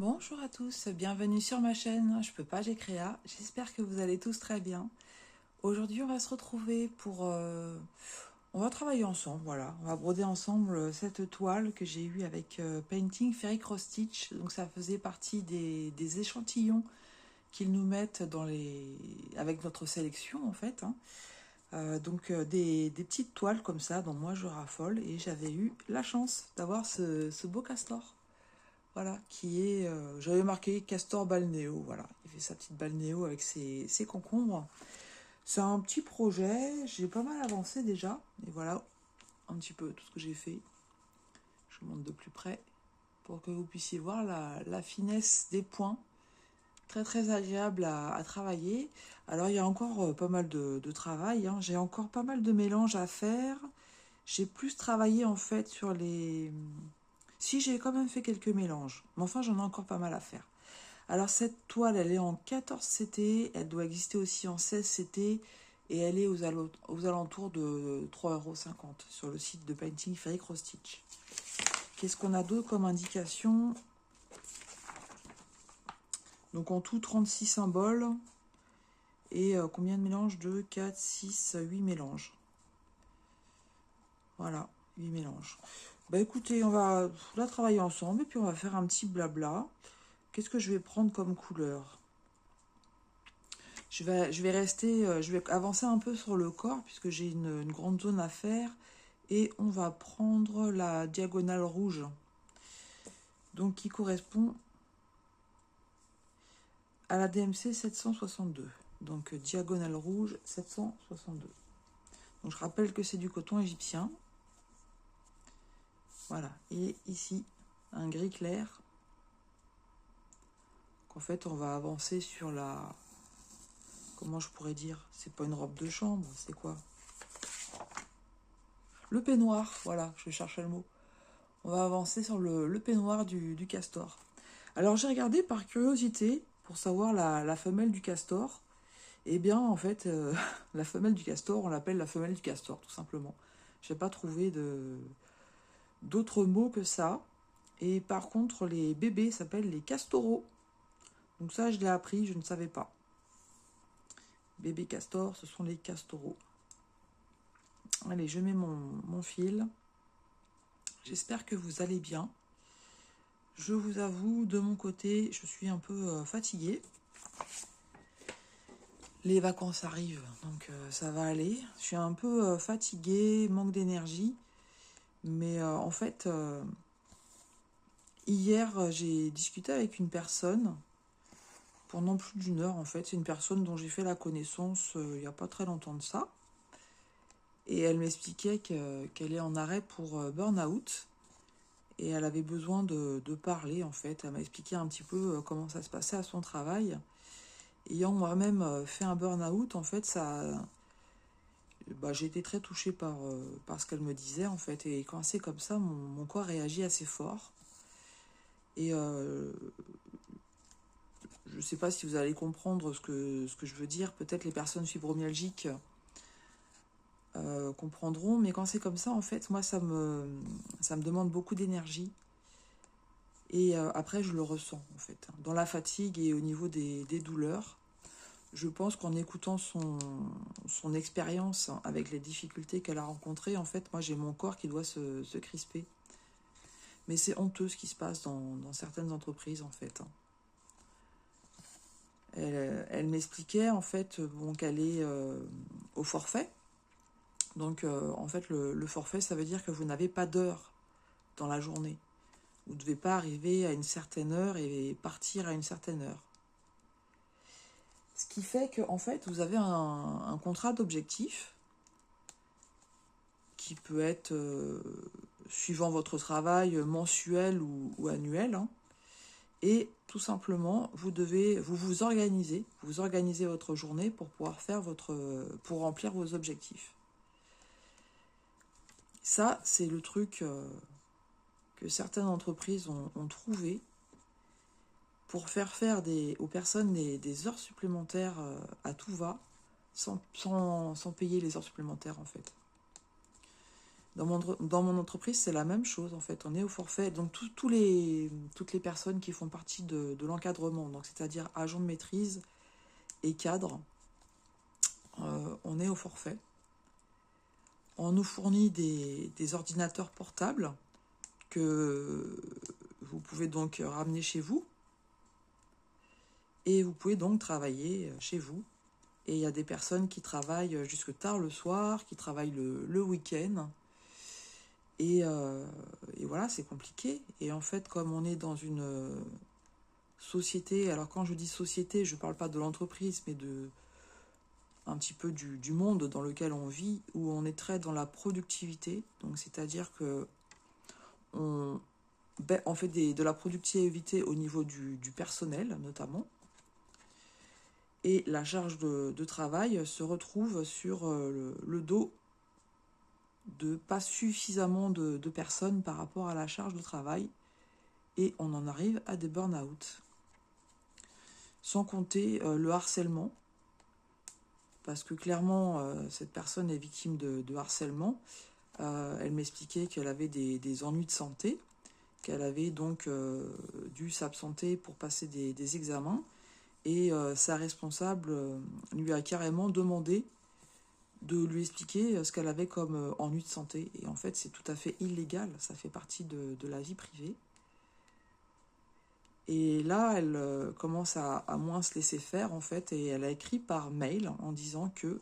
Bonjour à tous, bienvenue sur ma chaîne Je peux pas, j'ai créa. J'espère que vous allez tous très bien. Aujourd'hui, on va se retrouver on va travailler ensemble, voilà. On va broder ensemble cette toile que j'ai eue avec Painting Fairy Cross Stitch. Donc ça faisait partie des échantillons qu'ils nous mettent avec notre sélection en fait, hein. Des petites toiles comme ça dont moi je raffole et j'avais eu la chance d'avoir ce beau castor. Voilà, j'avais marqué Castor Balnéo, voilà. Il fait sa petite balnéo avec ses concombres. C'est un petit projet, j'ai pas mal avancé déjà. Et voilà, un petit peu tout ce que j'ai fait. Je vous montre de plus près pour que vous puissiez voir la finesse des points. Très très agréable à travailler. Alors il y a encore pas mal de travail, hein. J'ai encore pas mal de mélanges à faire. J'ai plus travaillé en fait sur les... Si, j'ai quand même fait quelques mélanges. Mais enfin, j'en ai encore pas mal à faire. Alors cette toile, elle est en 14 CT, elle doit exister aussi en 16 CT et elle est aux alentours de 3,50 € sur le site de Painting Fairy Cross Stitch. Qu'est-ce qu'on a d'autre comme indication? Donc en tout 36 symboles et combien de mélanges? 2, 4, 6, 8 mélanges. Voilà, 8 mélanges. Bah écoutez, on va la travailler ensemble et puis on va faire un petit blabla. Qu'est-ce que je vais prendre comme couleur? Je vais avancer un peu sur le corps puisque j'ai une grande zone à faire et on va prendre la diagonale rouge, donc qui correspond à la DMC 762. Donc diagonale rouge 762. Donc je rappelle que c'est du coton égyptien. Voilà, et ici un gris clair. En fait, on va avancer sur la... Comment je pourrais dire? C'est pas une robe de chambre, c'est quoi? Le peignoir, voilà, je cherchais le mot. On va avancer sur le peignoir du castor. Alors j'ai regardé par curiosité pour savoir la femelle du castor. Eh bien en fait, la femelle du castor, on l'appelle la femelle du castor tout simplement. Je n'ai pas trouvé d'autres mots que ça. Et par contre, les bébés s'appellent les castoreaux. Donc ça, je l'ai appris, je ne savais pas. Bébés castor, ce sont les castoreaux. Allez, je mets mon fil. J'espère que vous allez bien. Je vous avoue, de mon côté, je suis un peu fatiguée. Les vacances arrivent, donc ça va aller. Je suis un peu fatiguée, manque d'énergie. Mais en fait, hier, j'ai discuté avec une personne pendant plus d'une heure. En fait, c'est une personne dont j'ai fait la connaissance il n'y a pas très longtemps de ça. Et elle m'expliquait qu'elle est en arrêt pour burn-out. Et elle avait besoin de parler, en fait. Elle m'a expliqué un petit peu comment ça se passait à son travail. Ayant moi-même fait un burn-out, en fait, j'ai été très touchée par ce qu'elle me disait, en fait. Et quand c'est comme ça, mon corps réagit assez fort. Et je ne sais pas si vous allez comprendre ce que je veux dire. Peut-être les personnes fibromyalgiques comprendront. Mais quand c'est comme ça, en fait, moi, ça me demande beaucoup d'énergie. Et après, je le ressens, en fait. Dans la fatigue et au niveau des douleurs. Je pense qu'en écoutant son expérience avec les difficultés qu'elle a rencontrées, en fait, moi, j'ai mon corps qui doit se crisper. Mais c'est honteux ce qui se passe dans certaines entreprises, en fait. Elle m'expliquait, en fait, qu'elle est au forfait. Donc, en fait, le forfait, ça veut dire que vous n'avez pas d'heure dans la journée. Vous ne devez pas arriver à une certaine heure et partir à une certaine heure. Ce qui fait que, en fait, vous avez un contrat d'objectif qui peut être, suivant votre travail, mensuel ou annuel. Hein. Et tout simplement, vous organisez votre journée pour pouvoir pour remplir vos objectifs. Ça, c'est le truc que certaines entreprises ont trouvé pour faire aux personnes des heures supplémentaires à tout va, sans payer les heures supplémentaires en fait. Dans mon entreprise, c'est la même chose en fait. On est au forfait. Donc toutes les personnes qui font partie de l'encadrement, donc c'est-à-dire agents de maîtrise et cadres, on est au forfait. On nous fournit des ordinateurs portables que vous pouvez donc ramener chez vous. Et vous pouvez donc travailler chez vous. Et il y a des personnes qui travaillent jusque tard le soir, qui travaillent le week-end. Et voilà, c'est compliqué. Et en fait, comme on est dans une société, alors quand je dis société, je ne parle pas de l'entreprise, mais un petit peu du monde dans lequel on vit, où on est très dans la productivité. Donc c'est-à-dire que on fait de la productivité au niveau du personnel, notamment. Et la charge de travail se retrouve sur le dos de pas suffisamment de personnes par rapport à la charge de travail. Et on en arrive à des burn-out. Sans compter le harcèlement. Parce que clairement, cette personne est victime de harcèlement. Elle m'expliquait qu'elle avait des ennuis de santé, qu'elle avait donc dû s'absenter pour passer des examens. Et sa responsable lui a carrément demandé de lui expliquer ce qu'elle avait comme ennui de santé. Et en fait, c'est tout à fait illégal, ça fait partie de la vie privée. Et là, elle commence à moins se laisser faire, en fait, et elle a écrit par mail en disant que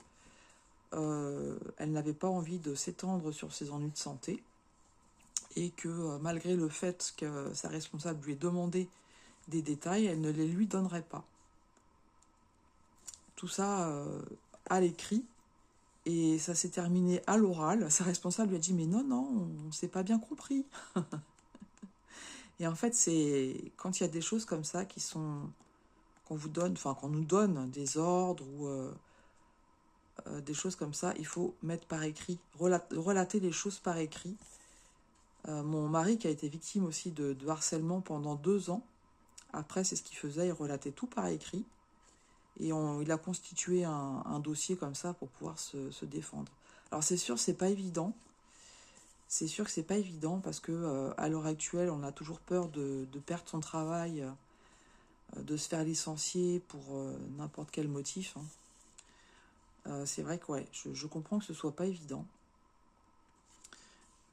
elle n'avait pas envie de s'étendre sur ses ennuis de santé, et que malgré le fait que sa responsable lui ait demandé des détails, elle ne les lui donnerait pas. Tout ça à l'écrit, et ça s'est terminé à l'oral. Sa responsable lui a dit « Mais non, on ne s'est pas bien compris. » Et en fait, c'est quand il y a des choses comme ça qu'on vous donne, enfin qu'on nous donne des ordres ou des choses comme ça, il faut mettre par écrit, relater les choses par écrit. Mon mari qui a été victime aussi de harcèlement pendant 2 ans, après c'est ce qu'il faisait, il relatait tout par écrit. Et il a constitué un dossier comme ça pour pouvoir se défendre. Alors c'est sûr, c'est pas évident. C'est sûr que c'est pas évident parce que à l'heure actuelle, on a toujours peur de perdre son travail, de se faire licencier pour n'importe quel motif. C'est vrai que ouais, je comprends que ce soit pas évident.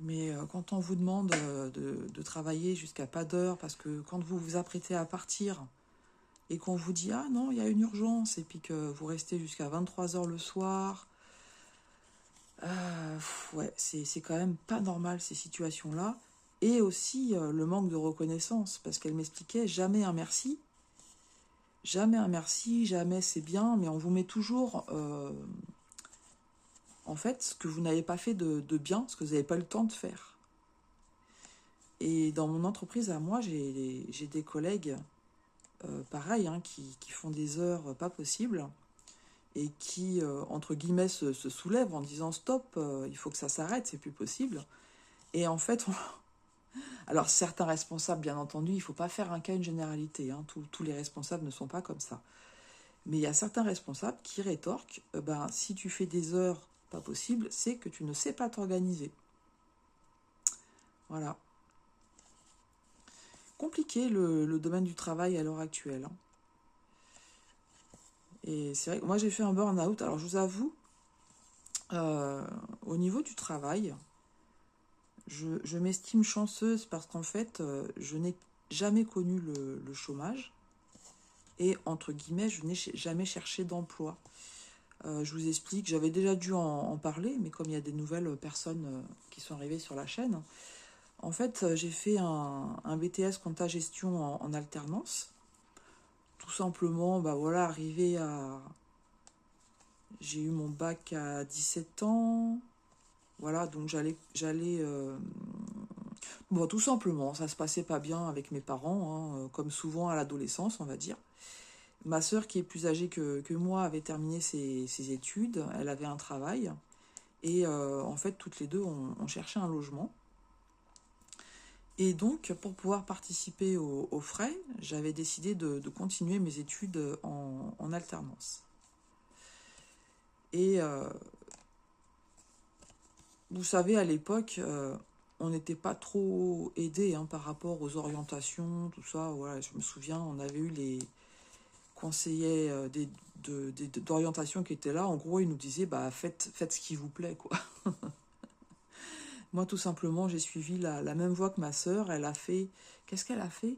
Mais quand on vous demande de travailler jusqu'à pas d'heure, parce que quand vous vous apprêtez à partir et qu'on vous dit « Ah non, il y a une urgence » et puis que vous restez jusqu'à 23h le soir, ouais, c'est quand même pas normal ces situations-là. Et aussi le manque de reconnaissance, parce qu'elle m'expliquait jamais un merci, jamais c'est bien, mais on vous met toujours en fait ce que vous n'avez pas fait de bien, ce que vous n'avez pas eu le temps de faire. Et dans mon entreprise à moi, j'ai des collègues pareil, hein, qui font des heures pas possibles et qui, entre guillemets, se soulèvent en disant stop, il faut que ça s'arrête, c'est plus possible. Et en fait, alors certains responsables, bien entendu, il ne faut pas faire un cas une généralité, hein, tous les responsables ne sont pas comme ça. Mais il y a certains responsables qui rétorquent, ben, si tu fais des heures pas possibles, c'est que tu ne sais pas t'organiser. Voilà. Compliqué le domaine du travail à l'heure actuelle. Hein. Et c'est vrai que moi j'ai fait un burn-out. Alors je vous avoue, au niveau du travail, je m'estime chanceuse parce qu'en fait, je n'ai jamais connu le chômage. Et entre guillemets, je n'ai jamais cherché d'emploi. Je vous explique, j'avais déjà dû en parler, mais comme il y a des nouvelles personnes qui sont arrivées sur la chaîne, en fait, j'ai fait un BTS compta-gestion en alternance. Tout simplement, bah voilà, arrivé à... J'ai eu mon bac à 17 ans. Voilà, donc j'allais bon, tout simplement, ça se passait pas bien avec mes parents, hein, comme souvent à l'adolescence, on va dire. Ma sœur, qui est plus âgée que moi, avait terminé ses études, elle avait un travail, et en fait, toutes les deux, on cherchait un logement. Et donc, pour pouvoir participer aux frais, j'avais décidé de continuer mes études en alternance. Et vous savez, à l'époque, on n'était pas trop aidé par rapport aux orientations, tout ça. Voilà, je me souviens, on avait eu les conseillers d'orientation qui étaient là. En gros, ils nous disaient, bah, faites ce qui vous plaît, quoi. Moi, tout simplement, j'ai suivi la même voie que ma sœur. Elle a fait... Qu'est-ce qu'elle a fait?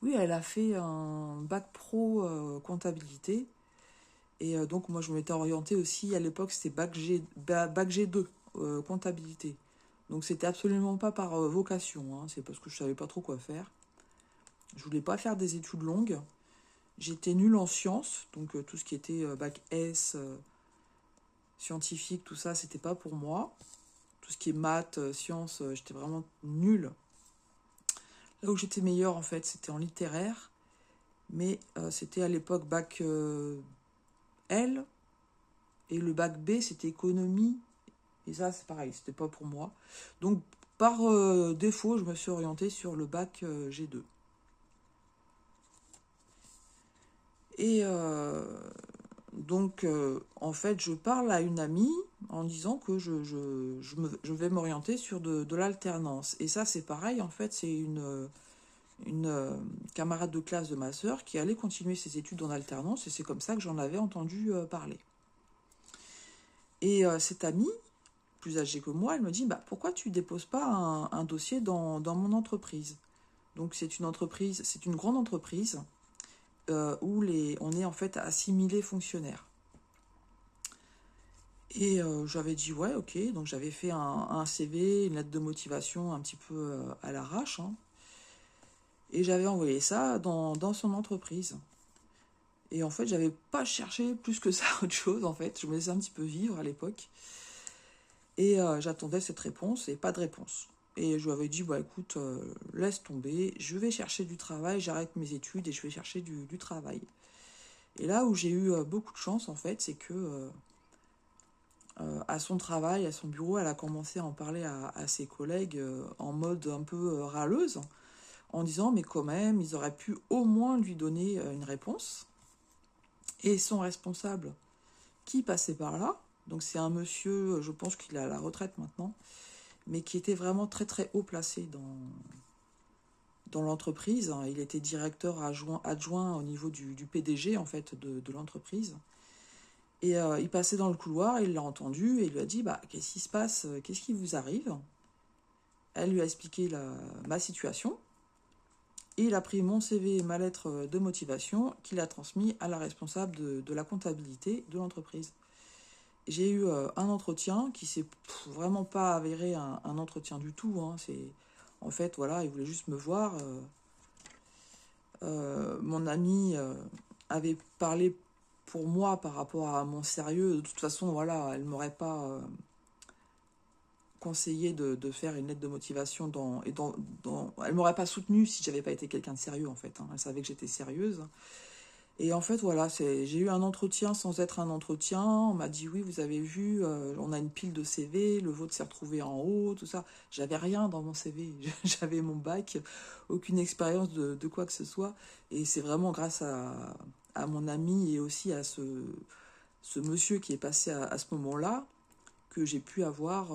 Oui, elle a fait un bac pro comptabilité. Et donc, moi, je m'étais orientée aussi. À l'époque, c'était bac G2, comptabilité. Donc, c'était absolument pas par vocation. C'est parce que je savais pas trop quoi faire. Je voulais pas faire des études longues. J'étais nulle en sciences. Donc, tout ce qui était bac S, scientifique, tout ça, c'était pas pour moi. Tout ce qui est maths, sciences, j'étais vraiment nulle. Là où j'étais meilleure, en fait, c'était en littéraire. Mais c'était à l'époque bac L. Et le bac B, c'était économie. Et ça, c'est pareil, c'était pas pour moi. Donc, par défaut, je me suis orientée sur le bac G2. Et donc, en fait, je parle à une amie en disant que je vais m'orienter sur de l'alternance. Et ça, c'est pareil, en fait, c'est une camarade de classe de ma sœur qui allait continuer ses études en alternance. Et c'est comme ça que j'en avais entendu parler. Et cette amie, plus âgée que moi, elle me dit, bah, pourquoi tu déposes pas un dossier dans mon entreprise? Donc c'est une entreprise, c'est une grande entreprise où on est en fait assimilé fonctionnaire. Et j'avais dit ouais, ok, donc j'avais fait un CV, une lettre de motivation un petit peu à l'arrache, et j'avais envoyé ça dans son entreprise. Et en fait, j'avais pas cherché plus que ça autre chose, en fait, je me laissais un petit peu vivre à l'époque. Et j'attendais cette réponse, et pas de réponse. Et je lui avais dit, bah écoute, laisse tomber, je vais chercher du travail, j'arrête mes études et je vais chercher du travail. Et là où j'ai eu beaucoup de chance, en fait, c'est que à son travail, à son bureau, elle a commencé à en parler à ses collègues en mode un peu râleuse, en disant, mais quand même, ils auraient pu au moins lui donner une réponse. Et son responsable, qui passait par là, donc c'est un monsieur, je pense qu'il est à la retraite maintenant, mais qui était vraiment très très haut placé dans l'entreprise. Il était directeur adjoint au niveau du PDG en fait de l'entreprise. Et il passait dans le couloir, il l'a entendu et il lui a dit bah, qu'est-ce qui se passe, qu'est-ce qui vous arrive? Elle lui a expliqué ma situation. Et il a pris mon CV et ma lettre de motivation qu'il a transmis à la responsable de la comptabilité de l'entreprise. J'ai eu un entretien qui s'est vraiment pas avéré un entretien du tout. En fait, voilà, il voulait juste me voir. Mon ami avait parlé pour moi par rapport à mon sérieux. De toute façon, voilà, elle m'aurait pas conseillé de faire une lettre de motivation elle m'aurait pas soutenue si j'avais pas été quelqu'un de sérieux en fait. Elle savait que j'étais sérieuse. Et en fait, voilà, j'ai eu un entretien sans être un entretien. On m'a dit, oui, vous avez vu, on a une pile de CV, le vôtre s'est retrouvé en haut, tout ça. J'avais rien dans mon CV. J'avais mon bac, aucune expérience de quoi que ce soit. Et c'est vraiment grâce à mon ami et aussi à ce monsieur qui est passé à ce moment-là que j'ai pu avoir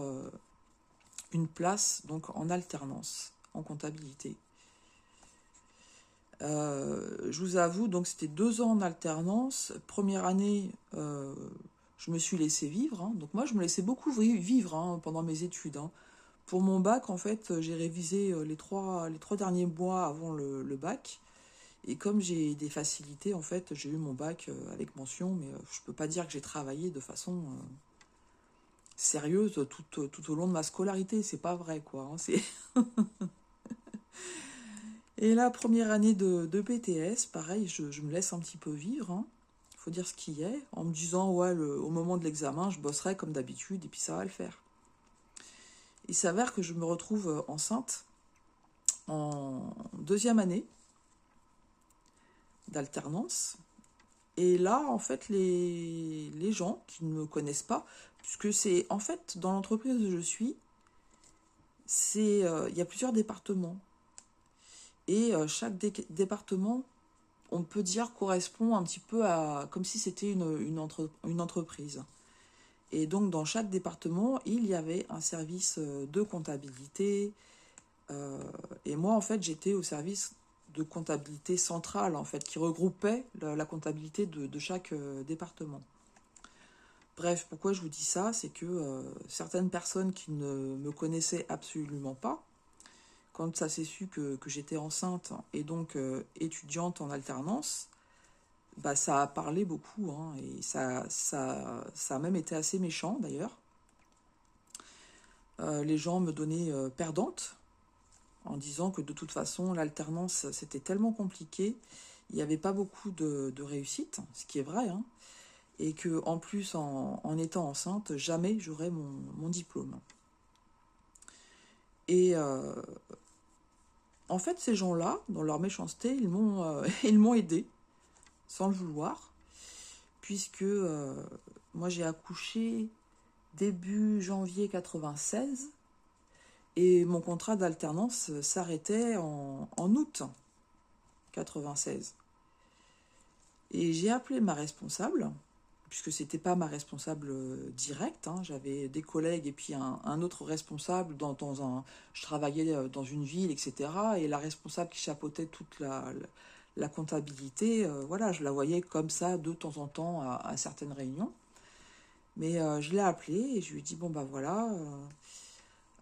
une place donc en alternance, en comptabilité. Je vous avoue, donc c'était 2 ans en alternance. Première année, je me suis laissé vivre. Donc moi, je me laissais beaucoup vivre pendant mes études. Pour mon bac, en fait, j'ai révisé les trois derniers mois avant le bac. Et comme j'ai des facilités, en fait, j'ai eu mon bac avec mention. Mais je peux pas dire que j'ai travaillé de façon sérieuse tout au long de ma scolarité. C'est pas vrai, quoi. C'est... Et la première année de BTS, pareil, je me laisse un petit peu vivre. Il faut dire ce qui est, en me disant, ouais, au moment de l'examen, je bosserai comme d'habitude, et puis ça va le faire. Il s'avère que je me retrouve enceinte en 2e année d'alternance. Et là, en fait, les gens qui ne me connaissent pas, puisque c'est, en fait, dans l'entreprise où je suis, il y a plusieurs départements. Et chaque département, on peut dire, correspond un petit peu à... comme si c'était une entreprise. Et donc, dans chaque département, il y avait un service de comptabilité. Et moi, en fait, j'étais au service de comptabilité centrale, en fait, qui regroupait la comptabilité de chaque département. Bref, pourquoi je vous dis ça, c'est que certaines personnes qui ne me connaissaient absolument pas, quand ça s'est su que j'étais enceinte et donc étudiante en alternance, bah, ça a parlé beaucoup, hein, et ça a même été assez méchant d'ailleurs. Les gens me donnaient perdante en disant que de toute façon l'alternance c'était tellement compliqué, il n'y avait pas beaucoup de réussite, ce qui est vrai, hein, et que en plus en étant enceinte, jamais j'aurais mon diplôme. Et en fait, ces gens-là, dans leur méchanceté, ils m'ont aidé, sans le vouloir, puisque moi j'ai accouché début janvier 96, et mon contrat d'alternance s'arrêtait en août 96. Et j'ai appelé ma responsable, puisque c'était pas ma responsable directe, hein, j'avais des collègues et puis un autre responsable je travaillais dans une ville, etc. Et la responsable qui chapeautait toute la comptabilité, voilà, je la voyais comme ça de temps en temps à certaines réunions. Mais je l'ai appelée et je lui ai dit, bon bah voilà,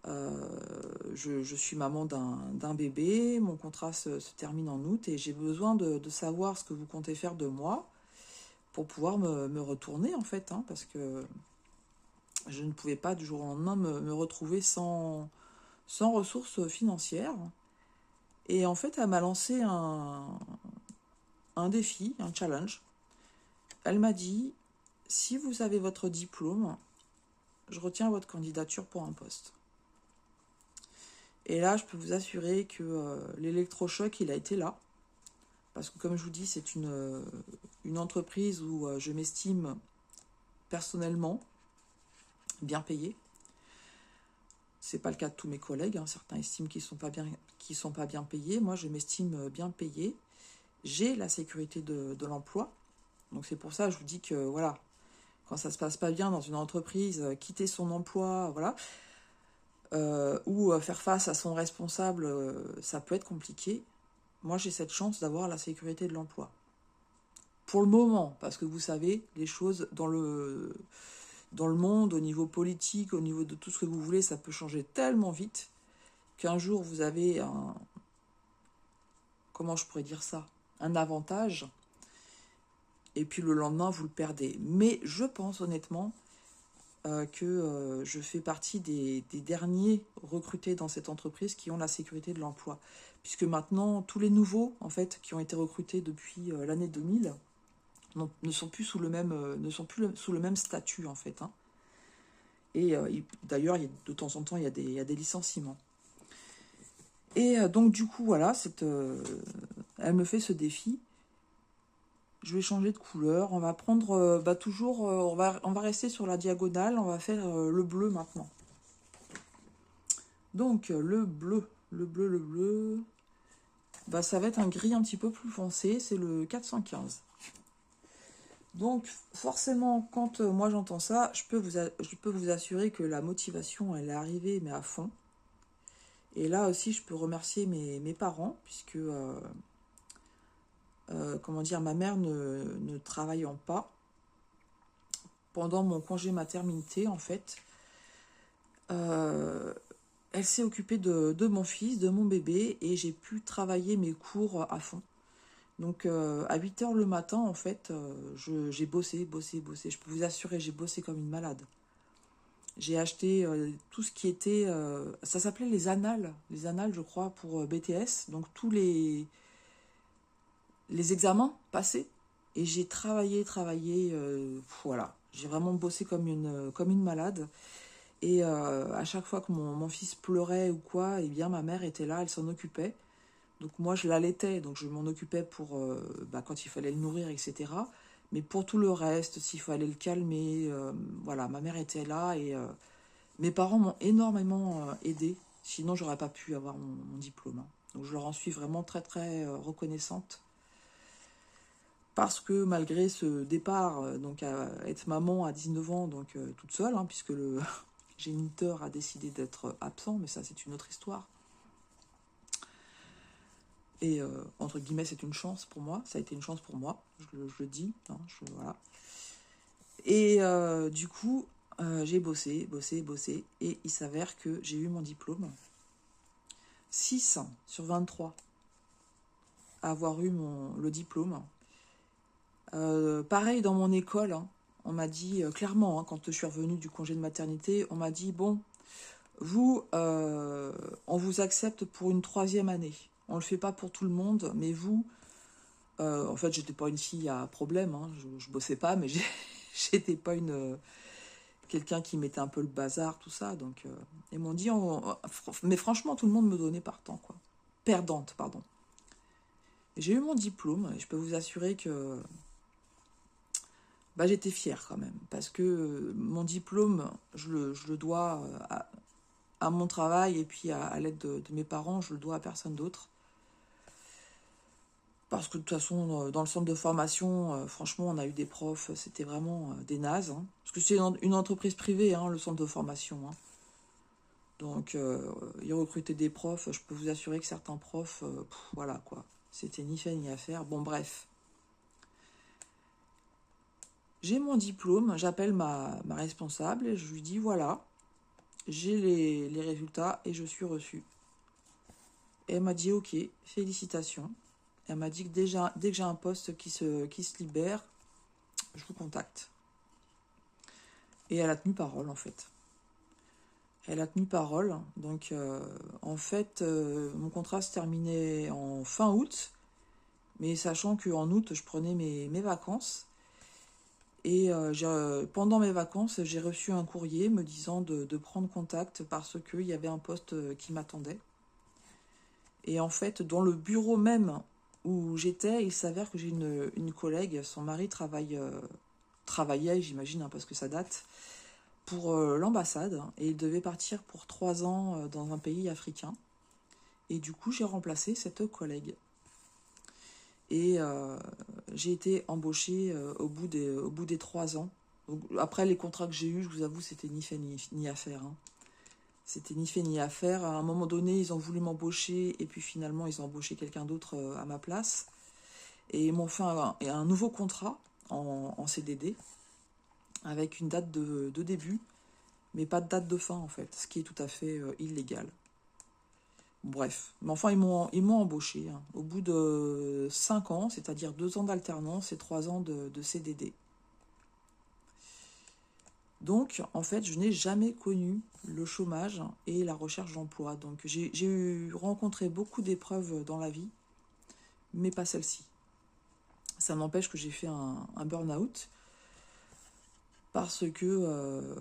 je suis maman d'un bébé, mon contrat se termine en août et j'ai besoin de savoir ce que vous comptez faire de moi pour pouvoir me retourner, en fait, hein, parce que je ne pouvais pas du jour au lendemain me retrouver sans ressources financières. Et en fait, elle m'a lancé un défi, un challenge. Elle m'a dit, si vous avez votre diplôme, je retiens votre candidature pour un poste. Et là, je peux vous assurer que l'électrochoc, il a été là. Parce que comme je vous dis, c'est une entreprise où je m'estime personnellement bien payée. C'est pas le cas de tous mes collègues, hein. Certains estiment qu'ils sont pas bien payés. Moi, je m'estime bien payée. J'ai la sécurité de l'emploi. Donc c'est pour ça que je vous dis que voilà, quand ça se passe pas bien dans une entreprise, quitter son emploi, voilà, ou faire face à son responsable, ça peut être compliqué. Moi, j'ai cette chance d'avoir la sécurité de l'emploi. Pour le moment, parce que vous savez, les choses dans le monde, au niveau politique, au niveau de tout ce que vous voulez, ça peut changer tellement vite qu'un jour vous avez comment je pourrais dire ça, un avantage, et puis le lendemain vous le perdez. Mais je pense honnêtement que je fais partie des derniers recrutés dans cette entreprise qui ont la sécurité de l'emploi. Puisque maintenant, tous les nouveaux, en fait, qui ont été recrutés depuis l'année 2000, ne sont plus sous le même statut, en fait, hein. Et d'ailleurs, de temps en temps, il y a des licenciements. Et donc, du coup, voilà, elle me fait ce défi. Je vais changer de couleur. On va prendre toujours, on va rester sur la diagonale. On va faire le bleu maintenant. Donc, le bleu. Bah, ça va être un gris un petit peu plus foncé. C'est le 415. Donc, forcément, quand moi j'entends ça, je peux vous assurer que la motivation, elle est arrivée, mais à fond. Et là aussi, je peux remercier mes parents, puisque, comment dire, ma mère ne travaillant pas, pendant mon congé maternité, en fait, elle s'est occupée de mon fils, de mon bébé, et j'ai pu travailler mes cours à fond. Donc, à 8 heures le matin, en fait, j'ai bossé. Je peux vous assurer, j'ai bossé comme une malade. J'ai acheté tout ce qui était... ça s'appelait les annales, je crois, pour BTS. Donc, tous les examens passés. Et j'ai travaillé, voilà. J'ai vraiment bossé comme une malade. Et à chaque fois que mon fils pleurait ou quoi, eh bien, ma mère était là, elle s'en occupait. Donc moi, je l'allaitais, donc je m'en occupais pour quand il fallait le nourrir, etc. Mais pour tout le reste, s'il fallait le calmer, voilà, ma mère était là et mes parents m'ont énormément aidée. Sinon, j'aurais pas pu avoir mon diplôme, hein. Donc je leur en suis vraiment très, très reconnaissante. parce que malgré ce départ, donc à être maman à 19 ans, donc toute seule, hein, puisque le géniteur a décidé d'être absent, mais ça c'est une autre histoire. Et entre guillemets, c'est une chance pour moi, ça a été une chance pour moi, je le dis, hein, voilà. Et du coup, j'ai bossé, et il s'avère que j'ai eu mon diplôme. 6 sur 23 à avoir eu le diplôme. Pareil dans mon école, hein, on m'a dit clairement, hein, quand je suis revenue du congé de maternité, on m'a dit, bon, vous, on vous accepte pour une 3e année. On le fait pas pour tout le monde, mais vous, en fait, j'étais pas une fille à problème, hein, je bossais pas, mais j'étais pas quelqu'un qui mettait un peu le bazar, tout ça. Donc, ils m'ont dit, mais franchement, tout le monde me donnait perdante, pardon. J'ai eu mon diplôme, et je peux vous assurer que j'étais fière quand même, parce que mon diplôme, je le dois à mon travail, et puis à l'aide de mes parents, je le dois à personne d'autre. Parce que de toute façon, dans le centre de formation, franchement, on a eu des profs, c'était vraiment des nazes. Hein. Parce que c'est une entreprise privée, hein, le centre de formation. Hein. Donc, ils recrutaient des profs, je peux vous assurer que certains profs, voilà quoi, c'était ni fait ni à faire. Bon, bref. J'ai mon diplôme, j'appelle ma responsable et je lui dis, voilà, j'ai les résultats et je suis reçue. Et elle m'a dit, ok, félicitations. Elle m'a dit que dès que j'ai un poste qui se libère, je vous contacte. Et elle a tenu parole, en fait. Elle a tenu parole. Donc, en fait, mon contrat se terminait en fin août. Mais sachant qu'en août, je prenais mes vacances. Et pendant mes vacances, j'ai reçu un courrier me disant de prendre contact parce qu'il y avait un poste qui m'attendait. Et en fait, dans le bureau même où j'étais, il s'avère que j'ai une collègue, son mari travaillait, j'imagine, hein, parce que ça date, pour l'ambassade. Et il devait partir pour 3 ans dans un pays africain. Et du coup, j'ai remplacé cette collègue. Et j'ai été embauchée au bout des 3 ans. Donc, après, les contrats que j'ai eus, je vous avoue, c'était ni fait ni à faire. Hein. C'était ni fait ni à faire. À un moment donné, ils ont voulu m'embaucher et puis finalement, ils ont embauché quelqu'un d'autre à ma place. Et ils m'ont fait un nouveau contrat en CDD avec une date de début, mais pas de date de fin en fait, ce qui est tout à fait illégal. Bref, mais enfin, ils m'ont embauché hein, au bout de 5 ans, c'est-à-dire 2 ans d'alternance et 3 ans de CDD. Donc, en fait, je n'ai jamais connu le chômage et la recherche d'emploi. Donc, j'ai rencontré beaucoup d'épreuves dans la vie, mais pas celle-ci. Ça n'empêche que j'ai fait un burn-out parce que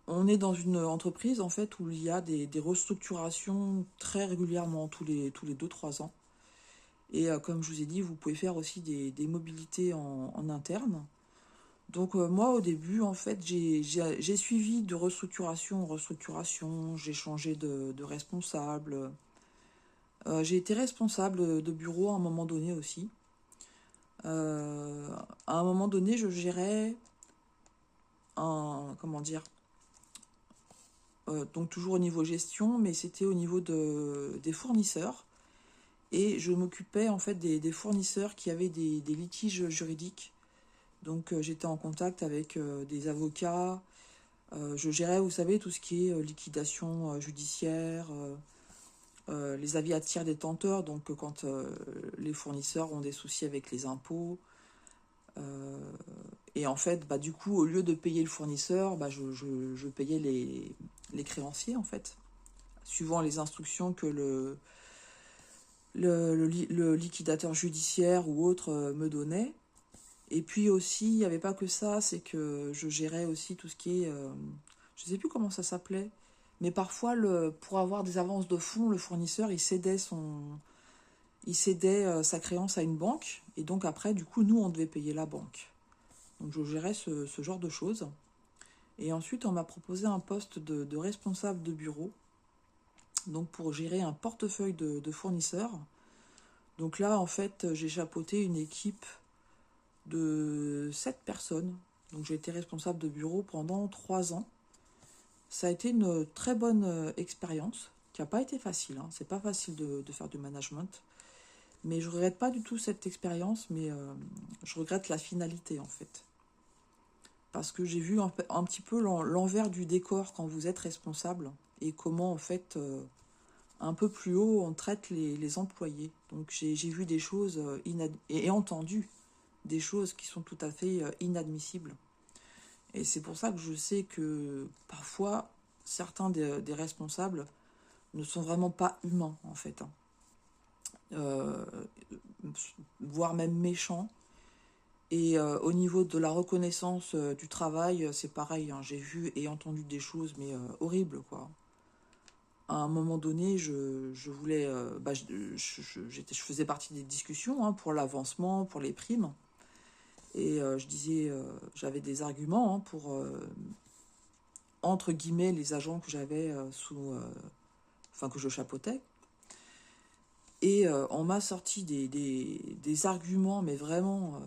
on est dans une entreprise en fait où il y a des restructurations très régulièrement, tous les 2-3 ans. Et comme je vous ai dit, vous pouvez faire aussi des mobilités en interne. Donc moi au début en fait j'ai suivi de restructuration en restructuration, j'ai changé de responsable, j'ai été responsable de bureau à un moment donné aussi. À un moment donné je gérais comment dire, donc toujours au niveau gestion, mais c'était au niveau des fournisseurs. Et je m'occupais en fait des fournisseurs qui avaient des litiges juridiques. Donc j'étais en contact avec des avocats. Je gérais, vous savez, tout ce qui est liquidation judiciaire, les avis à tiers détenteurs, donc quand les fournisseurs ont des soucis avec les impôts. Et en fait, du coup, au lieu de payer le fournisseur, je payais les créanciers, en fait, suivant les instructions que le liquidateur judiciaire ou autre me donnait. Et puis aussi, il n'y avait pas que ça, c'est que je gérais aussi tout ce qui est... je ne sais plus comment ça s'appelait, mais parfois, pour avoir des avances de fonds, le fournisseur, il cédait sa créance à une banque. Et donc après, du coup, nous, on devait payer la banque. Donc je gérais ce genre de choses. Et ensuite, on m'a proposé un poste de responsable de bureau, donc pour gérer un portefeuille de fournisseurs. Donc là, en fait, j'ai chapeauté une équipe de 7 personnes. Donc j'ai été responsable de bureau pendant 3 ans. Ça a été une très bonne expérience, qui n'a pas été facile. Hein. C'est pas facile de faire du management. Mais je regrette pas du tout cette expérience, mais je regrette la finalité, en fait. Parce que j'ai vu un petit peu l'envers du décor quand vous êtes responsable, et comment, en fait, un peu plus haut, on traite les employés. Donc j'ai vu des choses et entendu des choses qui sont tout à fait inadmissibles. Et c'est pour ça que je sais que parfois, certains des responsables ne sont vraiment pas humains, en fait. Hein. Euh, Voire même méchants. Et au niveau de la reconnaissance du travail, c'est pareil. Hein. J'ai vu et entendu des choses, mais horribles, quoi. À un moment donné, je voulais... je faisais partie des discussions hein, pour l'avancement, pour les primes. Et je disais, j'avais des arguments hein, pour, entre guillemets, les agents que j'avais enfin, que je chapeautais. Et on m'a sorti des arguments, mais vraiment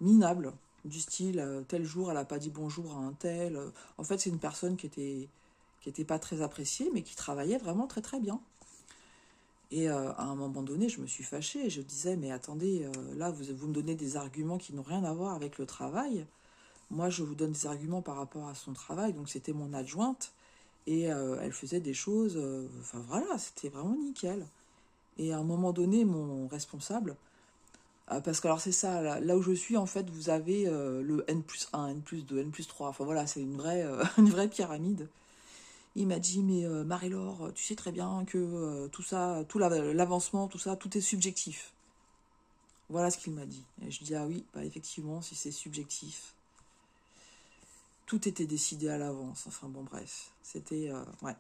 minables, du style, tel jour, elle n'a pas dit bonjour à un tel. En fait, c'est une personne qui était pas très appréciée, mais qui travaillait vraiment très très bien. Et à un moment donné, je me suis fâchée et je disais, mais attendez, là, vous me donnez des arguments qui n'ont rien à voir avec le travail. Moi, je vous donne des arguments par rapport à son travail. Donc, c'était mon adjointe et elle faisait des choses, enfin voilà, c'était vraiment nickel. Et à un moment donné, mon responsable, parce que alors c'est ça, là où je suis, en fait, vous avez le N+1, N+2, N+3, enfin voilà, c'est une vraie pyramide. Il m'a dit, mais Marie-Laure, tu sais très bien que tout ça, l'avancement, tout ça, tout est subjectif. Voilà ce qu'il m'a dit. Et je dis, ah oui, bah effectivement, si c'est subjectif, tout était décidé à l'avance. Enfin bon, bref, c'était... ouais.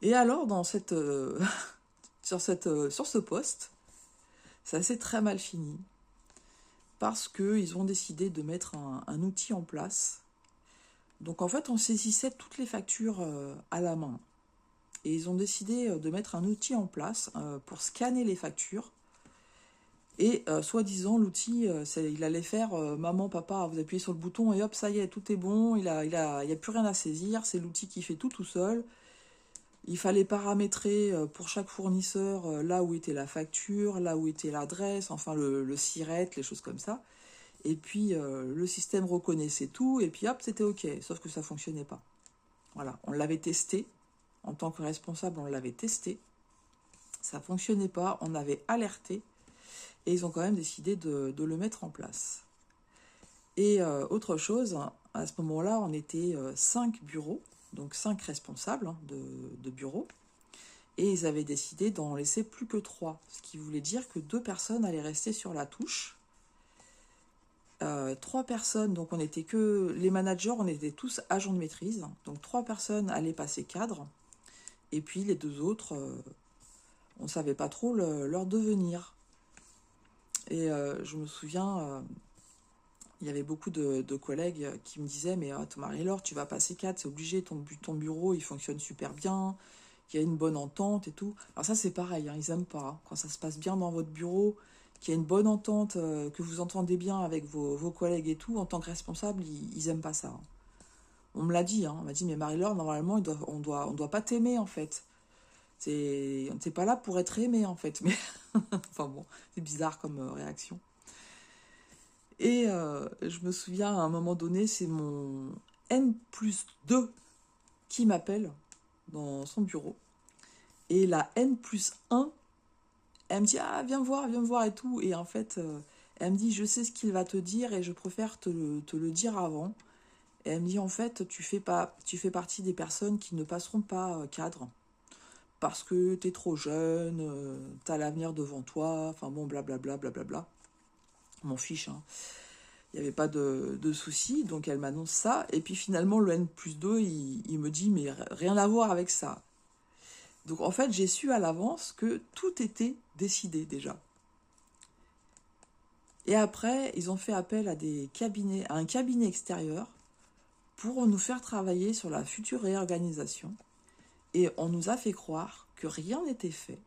Et alors, dans cette, sur ce poste, ça s'est très mal fini. Parce qu'ils ont décidé de mettre un outil en place. Donc en fait, on saisissait toutes les factures à la main. Et ils ont décidé de mettre un outil en place pour scanner les factures. Et soi-disant, l'outil, il allait faire maman, papa, vous appuyez sur le bouton et hop, ça y est, tout est bon, il y a plus rien à saisir, c'est l'outil qui fait tout seul. Il fallait paramétrer pour chaque fournisseur là où était la facture, là où était l'adresse, enfin le SIRET, les choses comme ça. Et puis le système reconnaissait tout, et puis hop, c'était OK, sauf que ça ne fonctionnait pas. Voilà, on l'avait testé, en tant que responsable, on l'avait testé, ça ne fonctionnait pas, on avait alerté, et ils ont quand même décidé de le mettre en place. Et autre chose, à ce moment-là, on était 5 bureaux, donc 5 responsables hein, de bureaux, et ils avaient décidé d'en laisser plus que 3, ce qui voulait dire que 2 personnes allaient rester sur la touche. 3 personnes, donc on était que les managers, on était tous agents de maîtrise, donc 3 personnes allaient passer cadre, et puis les 2 autres, on ne savait pas trop leur devenir. Et je me souviens, il y avait beaucoup de collègues qui me disaient, mais Marie-Laure, tu vas passer 4, c'est obligé, ton bureau, il fonctionne super bien, il y a une bonne entente et tout. Alors ça, c'est pareil, hein, ils n'aiment pas. Hein. Quand ça se passe bien dans votre bureau, qu'il y a une bonne entente, que vous entendez bien avec vos collègues et tout, en tant que responsable, ils n'aiment pas ça. Hein. On me l'a dit, hein, on m'a dit, mais Marie-Laure, normalement, on doit pas t'aimer, en fait. T'es pas là pour être aimé, en fait. Mais enfin bon, c'est bizarre comme réaction. Et je me souviens, à un moment donné, c'est mon N+2 qui m'appelle dans son bureau. Et la N+1, elle me dit, ah, viens me voir et tout. Et en fait, elle me dit, je sais ce qu'il va te dire et je préfère te le dire avant. Et elle me dit, en fait, tu fais partie des personnes qui ne passeront pas cadre. Parce que t'es trop jeune, t'as l'avenir devant toi, enfin bon, blablabla, blablabla. M'en fiche, hein. Il n'y avait pas de souci, donc elle m'annonce ça. Et puis finalement, le N+2, il me dit, mais rien à voir avec ça. Donc en fait, j'ai su à l'avance que tout était décidé déjà. Et après, ils ont fait appel à un cabinet extérieur pour nous faire travailler sur la future réorganisation. Et on nous a fait croire que rien n'était fait.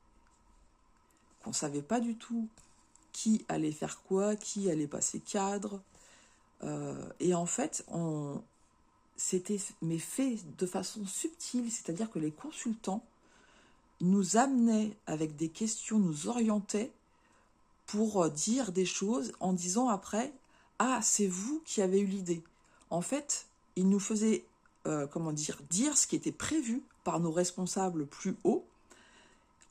qu'on ne savait pas du tout qui allait faire quoi, qui allait passer cadre. Et en fait, c'était mais fait de façon subtile, c'est-à-dire que les consultants nous amenaient avec des questions, nous orientaient pour dire des choses en disant après « Ah, c'est vous qui avez eu l'idée ». En fait, ils nous faisaient dire ce qui était prévu par nos responsables plus hauts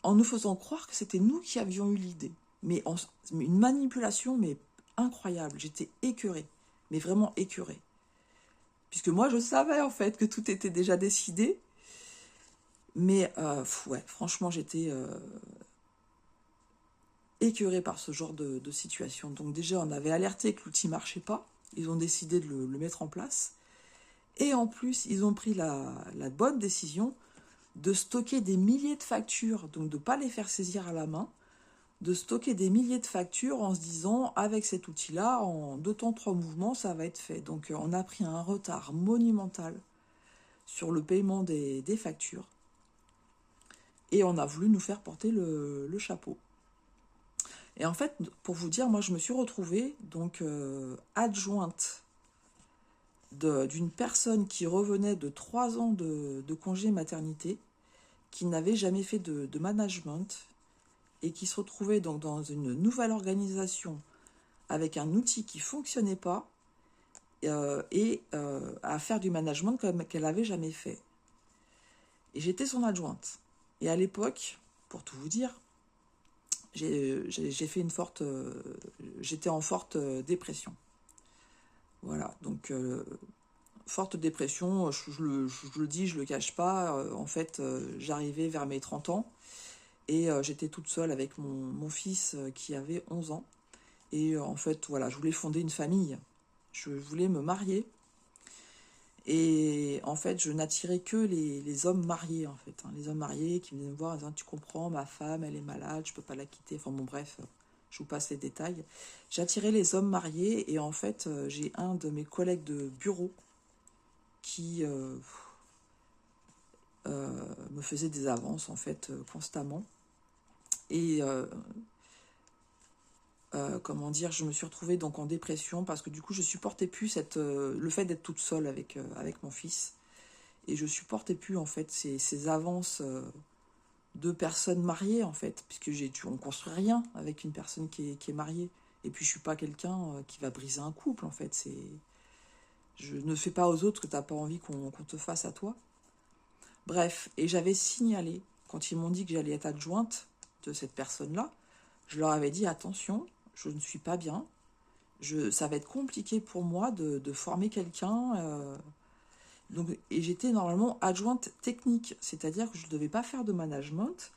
en nous faisant croire que c'était nous qui avions eu l'idée. Mais une manipulation mais incroyable, j'étais écœurée, mais vraiment écœurée. Puisque moi, je savais en fait que tout était déjà décidé. Mais ouais, franchement, j'étais écœurée par ce genre de situation. Donc déjà, on avait alerté que l'outil ne marchait pas. Ils ont décidé de le mettre en place. Et en plus, ils ont pris la bonne décision de stocker des milliers de factures, donc de ne pas les faire saisir à la main, de stocker des milliers de factures en se disant, avec cet outil-là, en 2 temps, 3 mouvements, ça va être fait. Donc on a pris un retard monumental sur le paiement des factures. Et on a voulu nous faire porter le chapeau. Et en fait, pour vous dire, moi je me suis retrouvée donc adjointe d'une personne qui revenait de 3 ans de congé maternité, qui n'avait jamais fait de management et qui se retrouvait donc dans une nouvelle organisation avec un outil qui ne fonctionnait pas et à faire du management comme qu'elle n'avait jamais fait. Et j'étais son adjointe. Et à l'époque, pour tout vous dire, j'ai fait une forte... j'étais en forte dépression. Voilà, donc forte dépression, je le dis, je le cache pas. En fait, j'arrivais vers mes 30 ans et j'étais toute seule avec mon fils qui avait 11 ans. Et en fait, voilà, je voulais fonder une famille. Je voulais me marier. Et en fait, je n'attirais que les hommes mariés, en fait. Hein, les hommes mariés qui venaient me voir en disant « Tu comprends, ma femme, elle est malade, je ne peux pas la quitter. » Enfin bon, bref, je vous passe les détails. J'attirais les hommes mariés et en fait, j'ai un de mes collègues de bureau qui me faisait des avances, en fait, constamment. Et comment dire, je me suis retrouvée donc en dépression parce que du coup, je supportais plus le fait d'être toute seule avec mon fils. Et je supportais plus, en fait, ces avances de personnes mariées, en fait, puisque on ne construit rien avec une personne qui est mariée. Et puis, je suis pas quelqu'un qui va briser un couple, en fait. Je ne fais pas aux autres que tu n'as pas envie qu'on te fasse à toi. Bref, et j'avais signalé, quand ils m'ont dit que j'allais être adjointe de cette personne-là, je leur avais dit, attention, je ne suis pas bien, ça va être compliqué pour moi de former quelqu'un... et j'étais normalement adjointe technique, c'est-à-dire que je ne devais pas faire de management,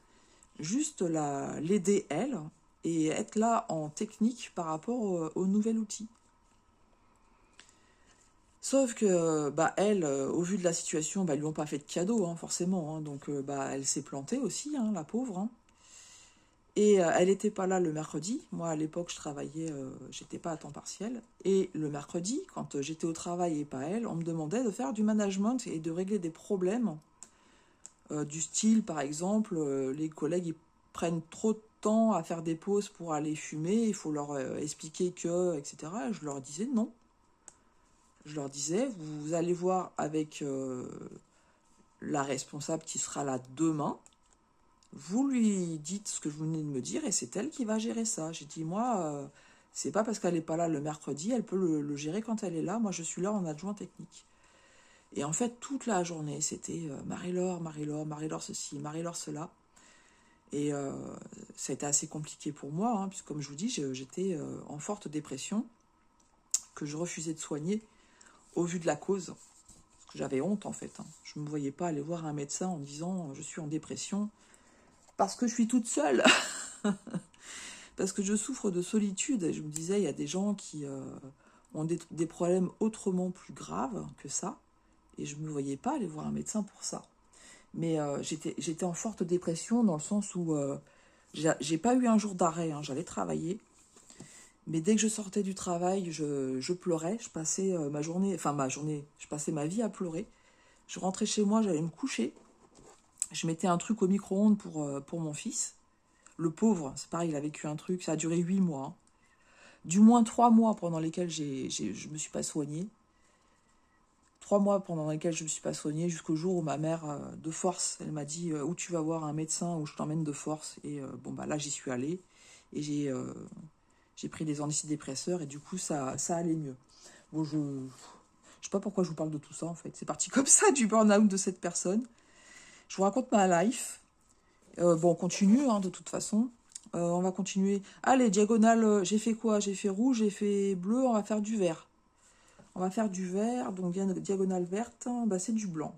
juste l'aider elle et être là en technique par rapport au nouvel outil. Sauf que elle, au vu de la situation, ils lui ont pas fait de cadeau, hein, forcément, hein, donc elle s'est plantée aussi, hein, la pauvre. Hein. Et elle n'était pas là le mercredi. Moi, à l'époque, je travaillais, j'étais pas à temps partiel. Et le mercredi, quand j'étais au travail et pas elle, on me demandait de faire du management et de régler des problèmes du style, par exemple, les collègues ils prennent trop de temps à faire des pauses pour aller fumer, il faut leur expliquer que, etc. Et je leur disais non. Je leur disais, vous allez voir avec la responsable qui sera là demain, vous lui dites ce que vous venez de me dire et c'est elle qui va gérer ça. J'ai dit, moi, c'est pas parce qu'elle n'est pas là le mercredi, elle peut le gérer quand elle est là. Moi, je suis là en adjoint technique. Et en fait, toute la journée, c'était Marie-Laure, Marie-Laure, Marie-Laure ceci, Marie-Laure cela. Et ça a été assez compliqué pour moi, hein, puisque comme je vous dis, j'étais en forte dépression, que je refusais de soigner au vu de la cause. Parce que j'avais honte, en fait. Hein. Je ne me voyais pas aller voir un médecin en disant « je suis en dépression ». Parce que je suis toute seule, parce que je souffre de solitude. Et je me disais, il y a des gens qui ont des problèmes autrement plus graves que ça. Et je ne me voyais pas aller voir un médecin pour ça. Mais j'étais en forte dépression dans le sens où j'ai pas eu un jour d'arrêt. Hein, j'allais travailler. Mais dès que je sortais du travail, je pleurais. Je passais je passais ma vie à pleurer. Je rentrais chez moi, j'allais me coucher. Je mettais un truc au micro-ondes pour mon fils, Le pauvre, c'est pareil, il a vécu un truc, ça a duré 8 mois. Hein. Du moins 3 mois pendant lesquels je me suis pas soignée. 3 mois pendant lesquels je me suis pas soignée, jusqu'au jour où ma mère, de force, elle m'a dit où tu vas voir un médecin, où je t'emmène de force. Et bon, bah là, j'y suis allée. Et j'ai pris des antidépresseurs et du coup, ça allait mieux. Bon, je sais pas pourquoi je vous parle de tout ça, en fait. C'est parti comme ça, du burn-out de cette personne. Je vous raconte ma life. Bon, on continue, hein, de toute façon. On va continuer. Allez, diagonale, j'ai fait quoi? J'ai fait rouge, j'ai fait bleu, on va faire du vert. On va faire du vert, donc diagonale verte, bah, c'est du blanc.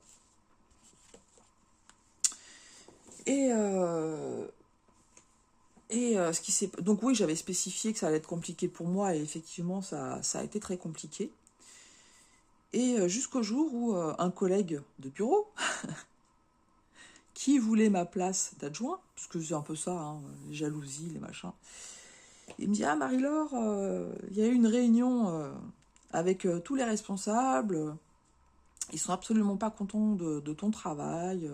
Et, ce qui s'est... Donc oui, j'avais spécifié que ça allait être compliqué pour moi, et effectivement, ça a été très compliqué. Et jusqu'au jour où un collègue de bureau, qui voulait ma place d'adjoint, parce que c'est un peu ça, hein, les jalousies, les machins, il me dit, ah Marie-Laure, il y a eu une réunion avec tous les responsables, ils sont absolument pas contents de ton travail,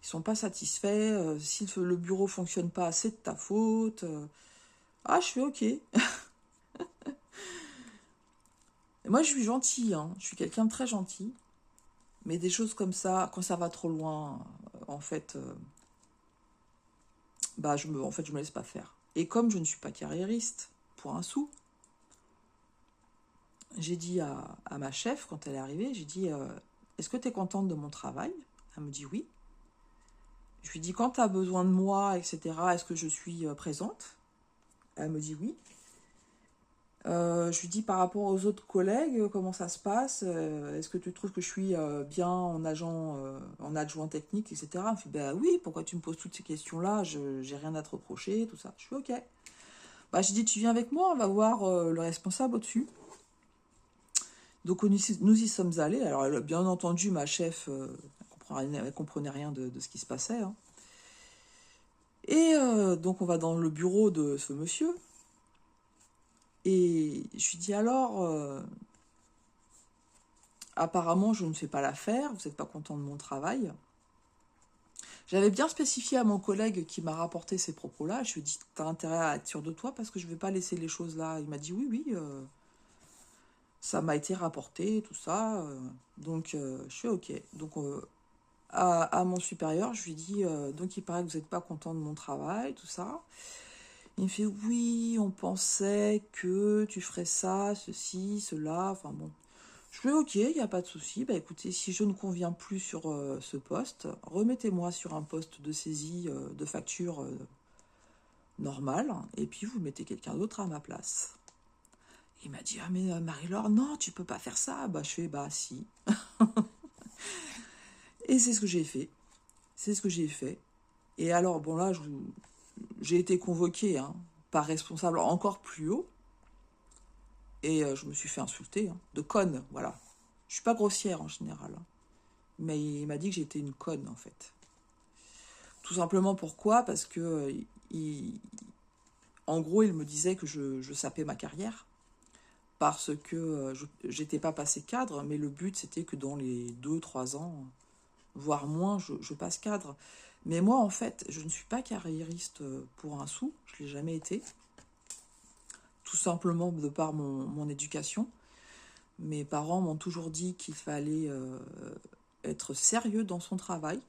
ils sont pas satisfaits, si le bureau fonctionne pas, c'est de ta faute. Ah, je fais ok. Moi, je suis gentille, hein, je suis quelqu'un de très gentil, mais des choses comme ça, quand ça va trop loin, en fait, bah, en fait, je me laisse pas faire. Et comme je ne suis pas carriériste, pour un sou, j'ai dit à ma chef, quand elle est arrivée, j'ai dit, est-ce que tu es contente de mon travail? Elle me dit oui. Je lui dis, quand tu as besoin de moi, etc., est-ce que je suis présente? Elle me dit oui. Je lui dis, par rapport aux autres collègues, comment ça se passe? Est-ce que tu trouves que je suis bien en adjoint technique, etc. Elle me fait, bah oui, pourquoi tu me poses toutes ces questions-là? J'ai rien à te reprocher, tout ça. Je suis ok. Bah, j'ai dit, tu viens avec moi, on va voir le responsable au-dessus. Donc nous y sommes allés. Alors bien entendu, ma chef, elle comprenait rien de ce qui se passait. Hein. Et donc on va dans le bureau de ce monsieur. Et je lui dis alors, apparemment je ne fais pas l'affaire, vous n'êtes pas content de mon travail. J'avais bien spécifié à mon collègue qui m'a rapporté ces propos-là. Je lui ai dit, t'as intérêt à être sûr de toi parce que je ne vais pas laisser les choses là. Il m'a dit oui, ça m'a été rapporté, tout ça. Donc je suis ok. Donc à mon supérieur, je lui dis, donc il paraît que vous n'êtes pas content de mon travail, tout ça. Il me fait, oui, on pensait que tu ferais ça, ceci, cela, enfin bon. Je fais, ok, il n'y a pas de souci. Bah écoutez, si je ne conviens plus sur ce poste, remettez-moi sur un poste de saisie de facture normal, et puis vous mettez quelqu'un d'autre à ma place. Il m'a dit, ah mais Marie-Laure, non, tu peux pas faire ça. Bah je fais, bah si. Et c'est ce que j'ai fait. C'est ce que j'ai fait. Et alors, bon là, j'ai été convoquée hein, par responsable encore plus haut. Et je me suis fait insulter, hein, de conne, voilà. Je suis pas grossière en général. Hein, mais il m'a dit que j'étais une conne, en fait. Tout simplement pourquoi? Parce que, en gros, il me disait que je sapais ma carrière. Parce que j'étais pas passé cadre, mais le but c'était que dans les 2-3 ans, voire moins, je passe cadre. Mais moi, en fait, je ne suis pas carriériste pour un sou, je l'ai jamais été. Tout simplement de par mon éducation. Mes parents m'ont toujours dit qu'il fallait être sérieux dans son travail,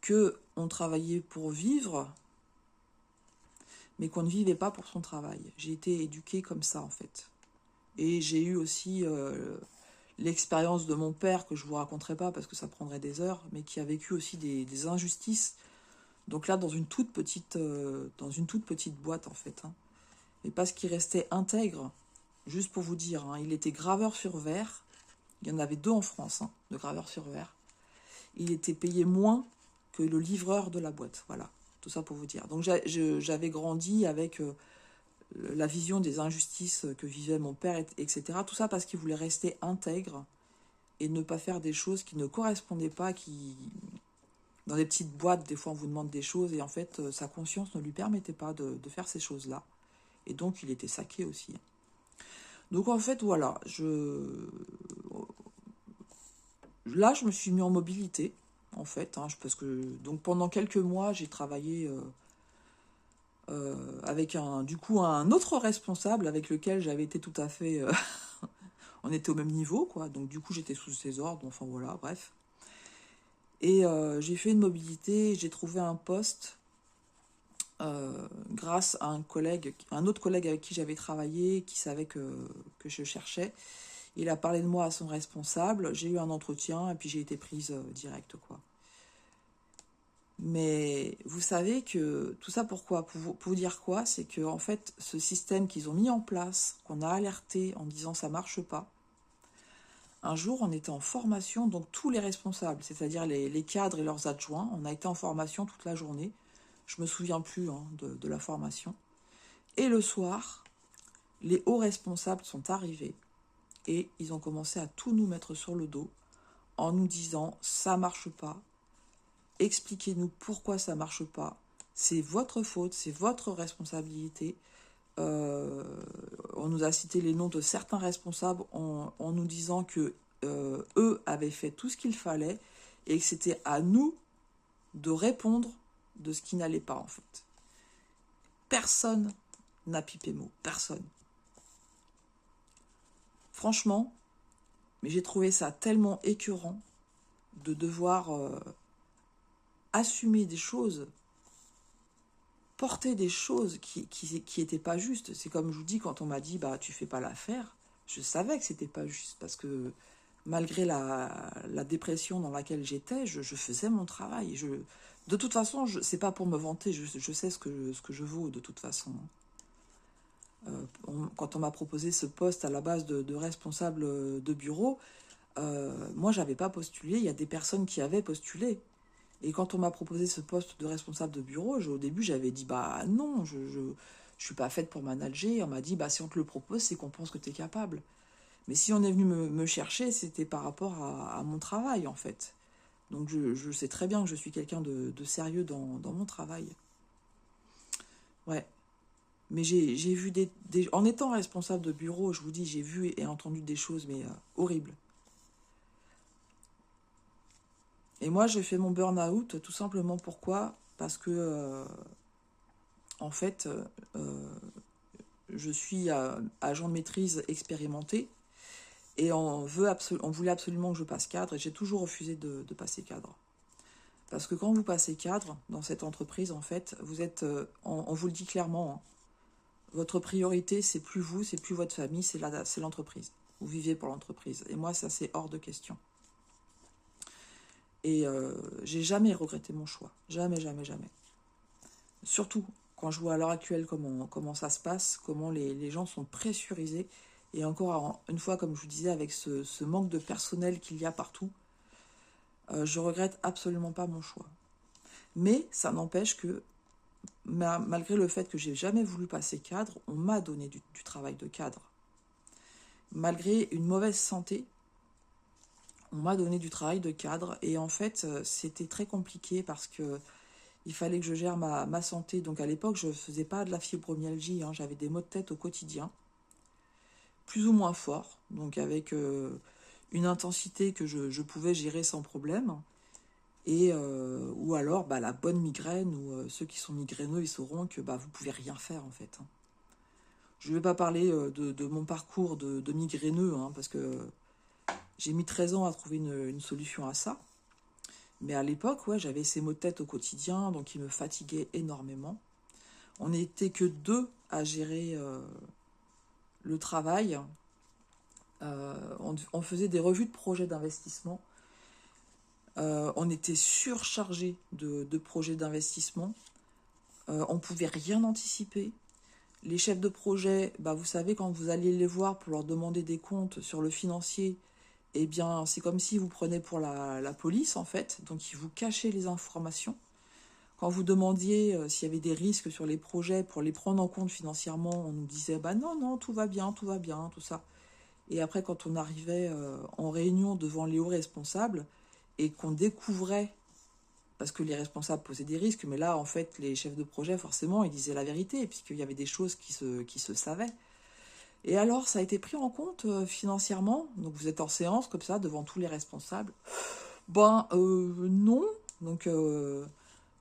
qu'on travaillait pour vivre, mais qu'on ne vivait pas pour son travail. J'ai été éduquée comme ça, en fait. Et j'ai eu aussi l'expérience de mon père, que je ne vous raconterai pas parce que ça prendrait des heures, mais qui a vécu aussi des injustices. Donc là, dans une toute petite boîte, en fait. Hein. Et parce qu'il restait intègre, juste pour vous dire, hein, il était graveur sur verre. Il y en avait 2 en France, hein, de graveurs sur verre. Il était payé moins que le livreur de la boîte. Voilà, tout ça pour vous dire. Donc j'avais grandi avec la vision des injustices que vivait mon père, etc. Tout ça parce qu'il voulait rester intègre et ne pas faire des choses qui ne correspondaient pas, qui... Dans des petites boîtes, des fois on vous demande des choses et en fait sa conscience ne lui permettait pas de faire ces choses-là. Et donc il était saqué aussi. Donc en fait voilà, là je me suis mis en mobilité en fait, hein, parce que donc pendant quelques mois j'ai travaillé avec du coup un autre responsable avec lequel j'avais été tout à fait... on était au même niveau, quoi. Donc du coup, j'étais sous ses ordres, enfin voilà, bref. Et j'ai fait une mobilité, j'ai trouvé un poste grâce à un autre collègue avec qui j'avais travaillé, qui savait que je cherchais. Il a parlé de moi à son responsable, j'ai eu un entretien et puis j'ai été prise direct, quoi. Mais vous savez que tout ça pourquoi? Pour vous dire quoi? C'est que en fait, ce système qu'ils ont mis en place, qu'on a alerté en disant ça marche pas, un jour on était en formation, donc tous les responsables, c'est-à-dire les cadres et leurs adjoints, on a été en formation toute la journée. Je me souviens plus hein, de la formation. Et le soir, les hauts responsables sont arrivés et ils ont commencé à tout nous mettre sur le dos en nous disant ça marche pas, expliquez-nous pourquoi ça marche pas, c'est votre faute, c'est votre responsabilité. On nous a cité les noms de certains responsables en nous disant que eux avaient fait tout ce qu'il fallait et que c'était à nous de répondre de ce qui n'allait pas en fait. Personne n'a pipé mot, personne. Franchement, mais j'ai trouvé ça tellement écœurant de devoir assumer des choses, porter des choses qui étaient pas justes. C'est comme je vous dis, quand on m'a dit bah tu fais pas l'affaire, je savais que c'était pas juste parce que malgré la dépression dans laquelle j'étais, je faisais mon travail. De toute façon, c'est pas pour me vanter, je sais ce que je vaux de toute façon. Quand on m'a proposé ce poste à la base de responsable de bureau, moi j'avais pas postulé, il y a des personnes qui avaient postulé. Et quand on m'a proposé ce poste de responsable de bureau, au début j'avais dit bah non, je suis pas faite pour manager. On m'a dit bah si on te le propose, c'est qu'on pense que tu es capable. Mais si on est venu me chercher, c'était par rapport à mon travail en fait. Donc je sais très bien que je suis quelqu'un de sérieux dans mon travail. Ouais. Mais j'ai vu en étant responsable de bureau, je vous dis, j'ai vu et entendu des choses, mais horribles. Et moi, j'ai fait mon burn-out, tout simplement pourquoi? Parce que, en fait, je suis agent de maîtrise expérimenté, et on voulait absolument que je passe cadre, et j'ai toujours refusé de passer cadre. Parce que quand vous passez cadre, dans cette entreprise, en fait, vous êtes, on vous le dit clairement, hein, votre priorité, c'est plus vous, c'est plus votre famille, c'est l'entreprise. Vous vivez pour l'entreprise. Et moi, ça, c'est hors de question. Et j'ai jamais regretté mon choix. Jamais, jamais, jamais. Surtout quand je vois à l'heure actuelle comment ça se passe, comment les gens sont pressurisés. Et encore une fois, comme je vous disais, avec ce manque de personnel qu'il y a partout, je regrette absolument pas mon choix. Mais ça n'empêche que malgré le fait que j'ai jamais voulu passer cadre, on m'a donné du travail de cadre. Malgré une mauvaise santé, on m'a donné du travail de cadre. Et en fait, c'était très compliqué parce que il fallait que je gère ma santé. Donc à l'époque, je ne faisais pas de la fibromyalgie, hein, j'avais des maux de tête au quotidien, plus ou moins forts, donc avec une intensité que je pouvais gérer sans problème. Et ou alors bah, la bonne migraine, ou ceux qui sont migraineux, ils sauront que bah, vous pouvez rien faire en fait. Hein. Je ne vais pas parler de mon parcours de migraineux, hein, parce que j'ai mis 13 ans à trouver une solution à ça. Mais à l'époque, ouais, j'avais ces maux de tête au quotidien, donc ils me fatiguaient énormément. On n'était que deux à gérer le travail. On faisait des revues de projets d'investissement. On était surchargé de projets d'investissement. On ne pouvait rien anticiper. Les chefs de projet, bah, vous savez, quand vous alliez les voir pour leur demander des comptes sur le financier, eh bien, c'est comme si vous preniez pour la police, en fait. Donc, ils vous cachaient les informations. Quand vous demandiez s'il y avait des risques sur les projets pour les prendre en compte financièrement, on nous disait bah non, non, tout va bien, tout ça. Et après, quand on arrivait en réunion devant les hauts responsables et qu'on découvrait, parce que les responsables posaient des risques, mais là, en fait, les chefs de projet, forcément, ils disaient la vérité, puisqu'il y avait des choses qui se savaient. Et alors, ça a été pris en compte financièrement. Donc, vous êtes en séance, comme ça, devant tous les responsables. Ben, non. Donc,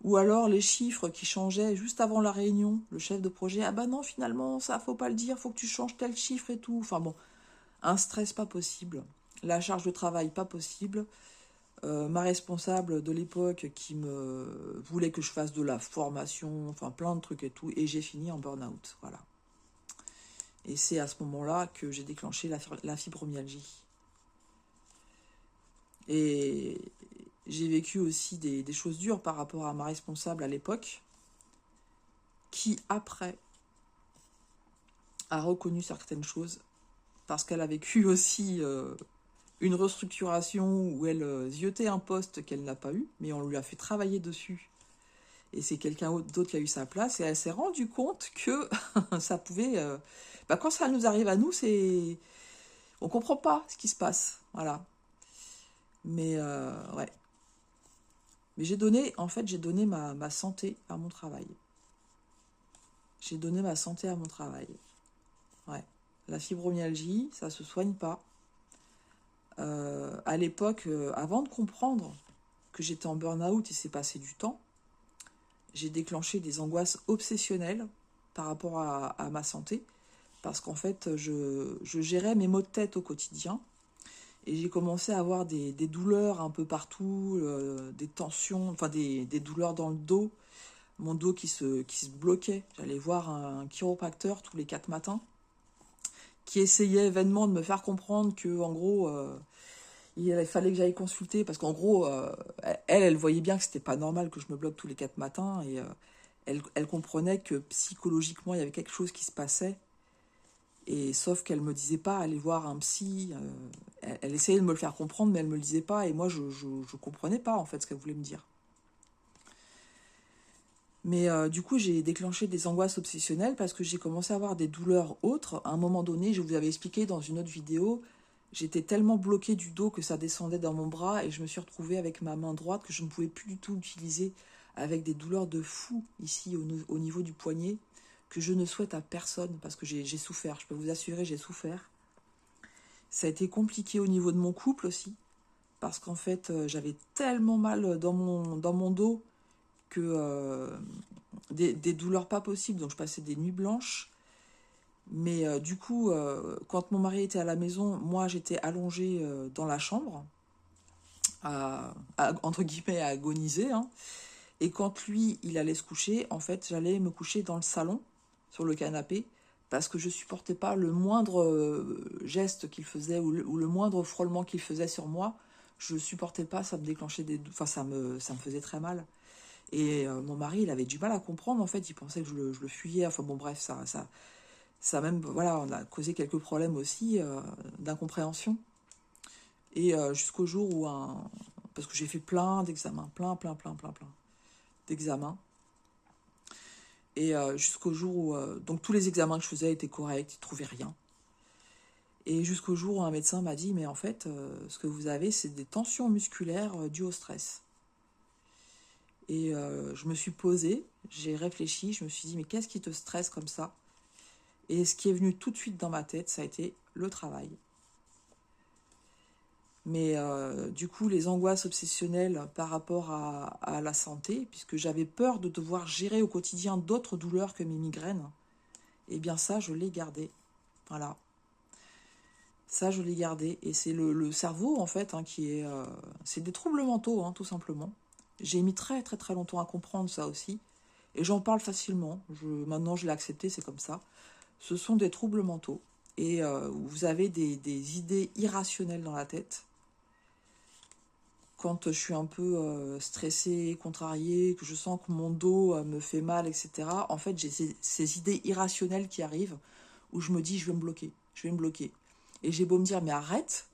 Ou alors les chiffres qui changeaient juste avant la réunion, le chef de projet, ah bah non, finalement, ça, faut pas le dire, faut que tu changes tel chiffre et tout. Enfin bon, un stress pas possible, la charge de travail pas possible. Ma responsable de l'époque qui me voulait que je fasse de la formation, enfin plein de trucs et tout, et j'ai fini en burn-out, voilà. Et c'est à ce moment-là que j'ai déclenché la fibromyalgie. Et j'ai vécu aussi des choses dures par rapport à ma responsable à l'époque, qui après a reconnu certaines choses, parce qu'elle a vécu aussi une restructuration où elle ziotait un poste qu'elle n'a pas eu, mais on lui a fait travailler dessus. Et c'est quelqu'un d'autre qui a eu sa place, et elle s'est rendue compte que ça pouvait... bah, quand ça nous arrive à nous, c'est... On comprend pas ce qui se passe, voilà. Mais ouais. Mais j'ai donné, en fait, j'ai donné ma santé à mon travail. J'ai donné ma santé à mon travail. Ouais. La fibromyalgie, ça se soigne pas. À l'époque, avant de comprendre que j'étais en burn-out, il s'est passé du temps, j'ai déclenché des angoisses obsessionnelles par rapport à ma santé, parce qu'en fait, je gérais mes maux de tête au quotidien, et j'ai commencé à avoir des douleurs un peu partout, des tensions, enfin des douleurs dans le dos, mon dos qui se bloquait. J'allais voir un chiropracteur tous les 4 matins, qui essayait vainement de me faire comprendre que, en gros, il fallait que j'aille consulter, parce qu'en gros, elle voyait bien que c'était pas normal que je me bloque tous les 4 matins, et elle comprenait que psychologiquement, il y avait quelque chose qui se passait, et sauf qu'elle me disait pas aller voir un psy. Elle essayait de me le faire comprendre, mais elle me le disait pas, et moi, je comprenais pas, en fait, ce qu'elle voulait me dire. Mais du coup, j'ai déclenché des angoisses obsessionnelles parce que j'ai commencé à avoir des douleurs autres. À un moment donné, je vous avais expliqué dans une autre vidéo, j'étais tellement bloquée du dos que ça descendait dans mon bras, et je me suis retrouvée avec ma main droite que je ne pouvais plus du tout utiliser, avec des douleurs de fou ici au niveau du poignet, que je ne souhaite à personne parce que j'ai souffert. Je peux vous assurer, j'ai souffert. Ça a été compliqué au niveau de mon couple aussi, parce qu'en fait, j'avais tellement mal dans mon dos que des douleurs pas possibles, donc je passais des nuits blanches. Mais du coup, quand mon mari était à la maison, moi j'étais allongée dans la chambre, entre guillemets à agoniser, hein. Et quand lui, il allait se coucher, en fait, j'allais me coucher dans le salon, sur le canapé, parce que je supportais pas le moindre geste qu'il faisait, ou le moindre frôlement qu'il faisait sur moi. Je supportais pas, ça me déclenchait enfin, ça me faisait très mal. Et mon mari, il avait du mal à comprendre, en fait, il pensait que je le fuyais. Enfin bon, bref, ça même, voilà, on a causé quelques problèmes aussi d'incompréhension. Et jusqu'au jour où parce que j'ai fait plein d'examens, plein d'examens. Et jusqu'au jour où, donc tous les examens que je faisais étaient corrects, ils ne trouvaient rien. Et jusqu'au jour où un médecin m'a dit, mais en fait, ce que vous avez, c'est des tensions musculaires dues au stress. Et je me suis posée, j'ai réfléchi, je me suis dit, mais qu'est-ce qui te stresse comme ça? Et ce qui est venu tout de suite dans ma tête, ça a été le travail. Mais du coup, les angoisses obsessionnelles par rapport à la santé, puisque j'avais peur de devoir gérer au quotidien d'autres douleurs que mes migraines, eh bien ça, je l'ai gardé. Voilà. Ça, je l'ai gardé. Et c'est le cerveau, en fait, hein, qui est... c'est des troubles mentaux, hein, tout simplement. J'ai mis très longtemps à comprendre ça aussi. Et j'en parle facilement. Maintenant, je l'ai accepté, c'est comme ça. Ce sont des troubles mentaux. Et vous avez des idées irrationnelles dans la tête. Quand je suis un peu stressée, contrariée, que je sens que mon dos me fait mal, etc. En fait, j'ai ces idées irrationnelles qui arrivent, où je me dis, je vais me bloquer, je vais me bloquer. Et j'ai beau me dire, mais arrête,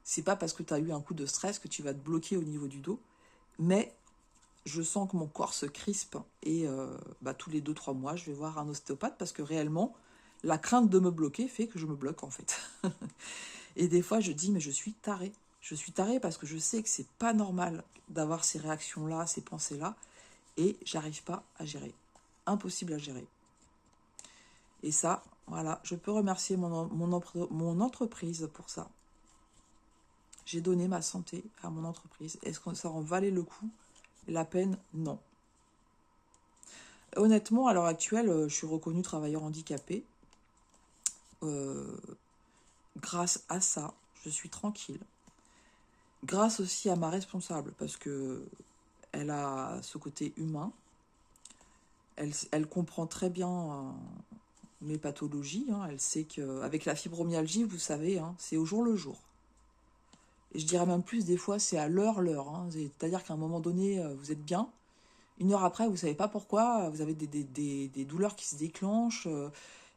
c'est pas parce que tu as eu un coup de stress que tu vas te bloquer au niveau du dos, mais je sens que mon corps se crispe, et tous les 2-3 mois, je vais voir un ostéopathe, parce que réellement, la crainte de me bloquer fait que je me bloque, en fait. Et des fois, je dis, mais je suis tarée. Je suis tarée parce que je sais que c'est pas normal d'avoir ces réactions-là, ces pensées-là, et j'arrive pas à gérer. Impossible à gérer. Et ça, voilà, je peux remercier mon entreprise pour ça. J'ai donné ma santé à mon entreprise. Est-ce que ça en valait le coup? La peine? Non. Honnêtement, à l'heure actuelle, je suis reconnue travailleur handicapé. Euh, Grâce à ça, je suis tranquille. Grâce aussi à ma responsable, parce que elle a ce côté humain. Elle comprend très bien mes pathologies. Hein. Elle sait qu'avec la fibromyalgie, vous savez, hein, c'est au jour le jour. Et je dirais même plus, des fois, c'est à l'heure. Hein. C'est-à-dire qu'à un moment donné, vous êtes bien. Une heure après, vous savez pas pourquoi, vous avez des douleurs qui se déclenchent.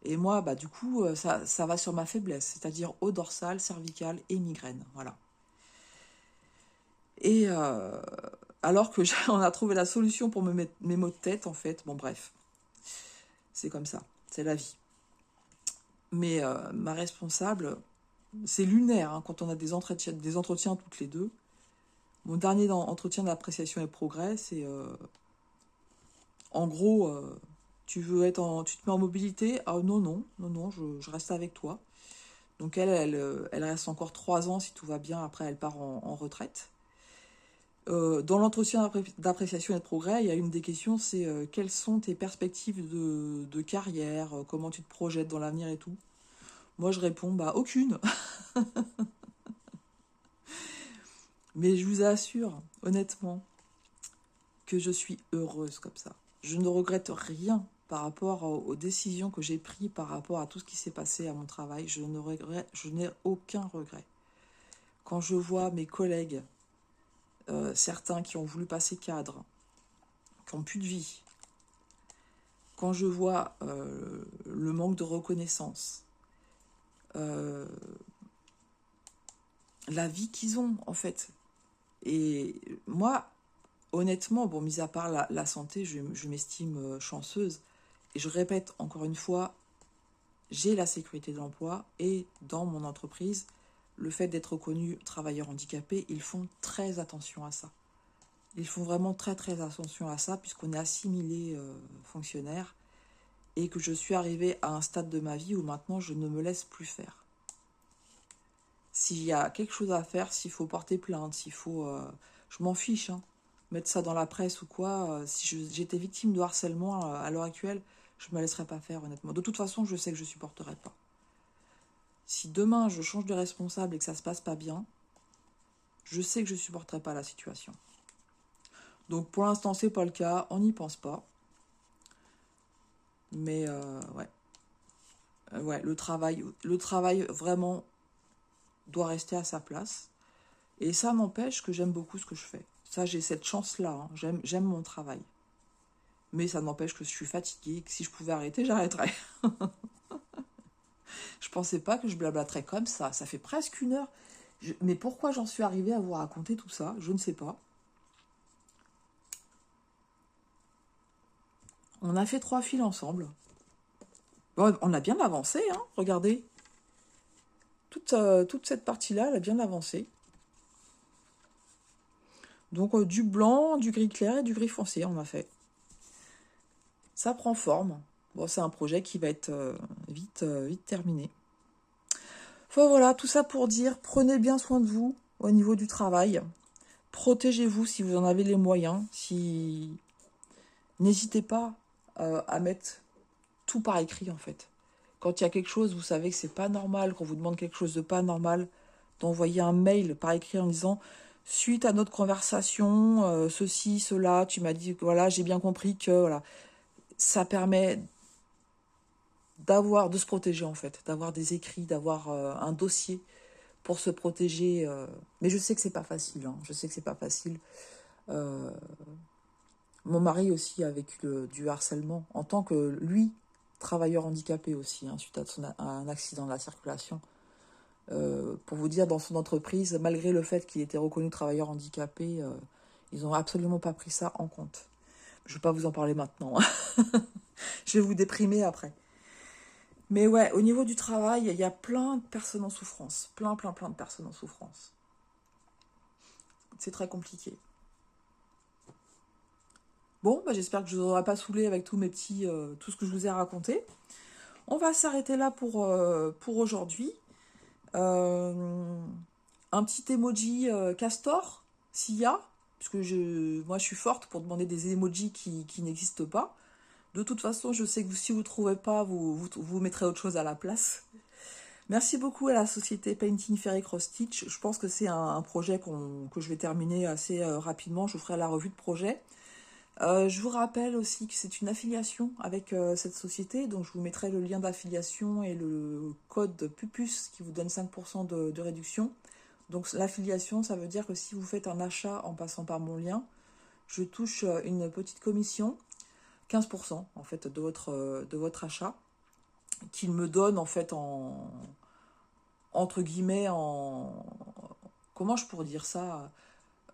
Et moi, bah, du coup, ça va sur ma faiblesse, c'est-à-dire haut dorsal, cervical et migraine. Voilà. Et alors que on a trouvé la solution pour mes maux de tête, en fait. Bon, bref, c'est comme ça, c'est la vie. Mais ma responsable, c'est lunaire hein, quand on a des entretiens toutes les deux. Mon dernier entretien d'appréciation et progrès, c'est en gros, tu te mets en mobilité. Ah non, je reste avec toi. Donc elle reste encore 3 ans si tout va bien. Après, elle part en retraite. Dans l'entretien d'appréciation et de progrès, il y a une des questions, c'est quelles sont tes perspectives de carrière, comment tu te projettes dans l'avenir et tout. Moi, je réponds, bah aucune. Mais je vous assure, honnêtement, que je suis heureuse comme ça. Je ne regrette rien par rapport aux décisions que j'ai prises, par rapport à tout ce qui s'est passé à mon travail. Je n'ai aucun regret. Quand je vois mes collègues, certains qui ont voulu passer cadre, qui n'ont plus de vie, quand je vois le manque de reconnaissance, euh, la vie qu'ils ont en fait. Et moi, honnêtement, bon, mis à part la santé, je m'estime chanceuse. Et je répète encore une fois, j'ai la sécurité de l'emploi et dans mon entreprise, le fait d'être reconnu travailleur handicapé, ils font très attention à ça. Ils font vraiment très très attention à ça puisqu'on est assimilé fonctionnaire et que je suis arrivée à un stade de ma vie où maintenant je ne me laisse plus faire. S'il y a quelque chose à faire, s'il faut porter plainte, s'il faut... je m'en fiche, hein. Mettre ça dans la presse ou quoi. Si j'étais victime de harcèlement à l'heure actuelle, je ne me laisserais pas faire, honnêtement. De toute façon, je sais que je ne supporterai pas. Si demain, je change de responsable et que ça ne se passe pas bien, je sais que je ne supporterai pas la situation. Donc, pour l'instant, c'est pas le cas. On n'y pense pas. Mais, ouais. Ouais, le travail, vraiment, doit rester à sa place. Et ça n'empêche que j'aime beaucoup ce que je fais. Ça, j'ai cette chance-là. Hein. J'aime mon travail. Mais ça n'empêche que je suis fatiguée et que si je pouvais arrêter, j'arrêterais. Je pensais pas que je blablaterais comme ça. Ça fait presque 1 heure. Mais pourquoi j'en suis arrivée à vous raconter tout ça? Je ne sais pas. On a fait 3 fils ensemble. Bon, on a bien avancé, hein. Regardez. Toute cette partie-là, elle a bien avancé. Donc du blanc, du gris clair et du gris foncé, on a fait. Ça prend forme. Bon, c'est un projet qui va être vite terminé. Enfin voilà, tout ça pour dire, prenez bien soin de vous au niveau du travail. Protégez-vous si vous en avez les moyens. N'hésitez pas à mettre tout par écrit en fait. Quand il y a quelque chose, vous savez que c'est pas normal, qu'on vous demande quelque chose de pas normal, d'envoyer un mail par écrit en disant suite à notre conversation, ceci, cela, tu m'as dit que voilà, j'ai bien compris que voilà. Ça permet de se protéger en fait, d'avoir des écrits, d'avoir un dossier pour se protéger. Mais je sais que c'est pas facile, hein. Je sais que c'est pas facile. Euh, Mon mari aussi a vécu du harcèlement en tant que lui, travailleur handicapé aussi, hein, suite à un accident de la circulation. Pour vous dire, dans son entreprise, malgré le fait qu'il était reconnu travailleur handicapé, ils n'ont absolument pas pris ça en compte. Je ne vais pas vous en parler maintenant. Je vais vous déprimer après. Mais ouais, au niveau du travail, il y a plein de personnes en souffrance. Plein de personnes en souffrance. C'est très compliqué. Bon, bah, j'espère que je ne vous aurai pas saoulé avec tous tout ce que je vous ai raconté. On va s'arrêter là pour aujourd'hui. Un petit emoji castor, s'il y a. Puisque moi, je suis forte pour demander des emojis qui n'existent pas. De toute façon, je sais que si vous ne trouvez pas, vous mettrez autre chose à la place. Merci beaucoup à la société Painting Fairy Cross Stitch. Je pense que c'est un projet que je vais terminer assez rapidement. Je vous ferai la revue de projet. Je vous rappelle aussi que c'est une affiliation avec cette société. Donc je vous mettrai le lien d'affiliation et le code PUPUS qui vous donne 5% de réduction. Donc l'affiliation, ça veut dire que si vous faites un achat en passant par mon lien, je touche une petite commission, 15% en fait de votre achat, qu'il me donne en fait entre guillemets comment je pourrais dire ça,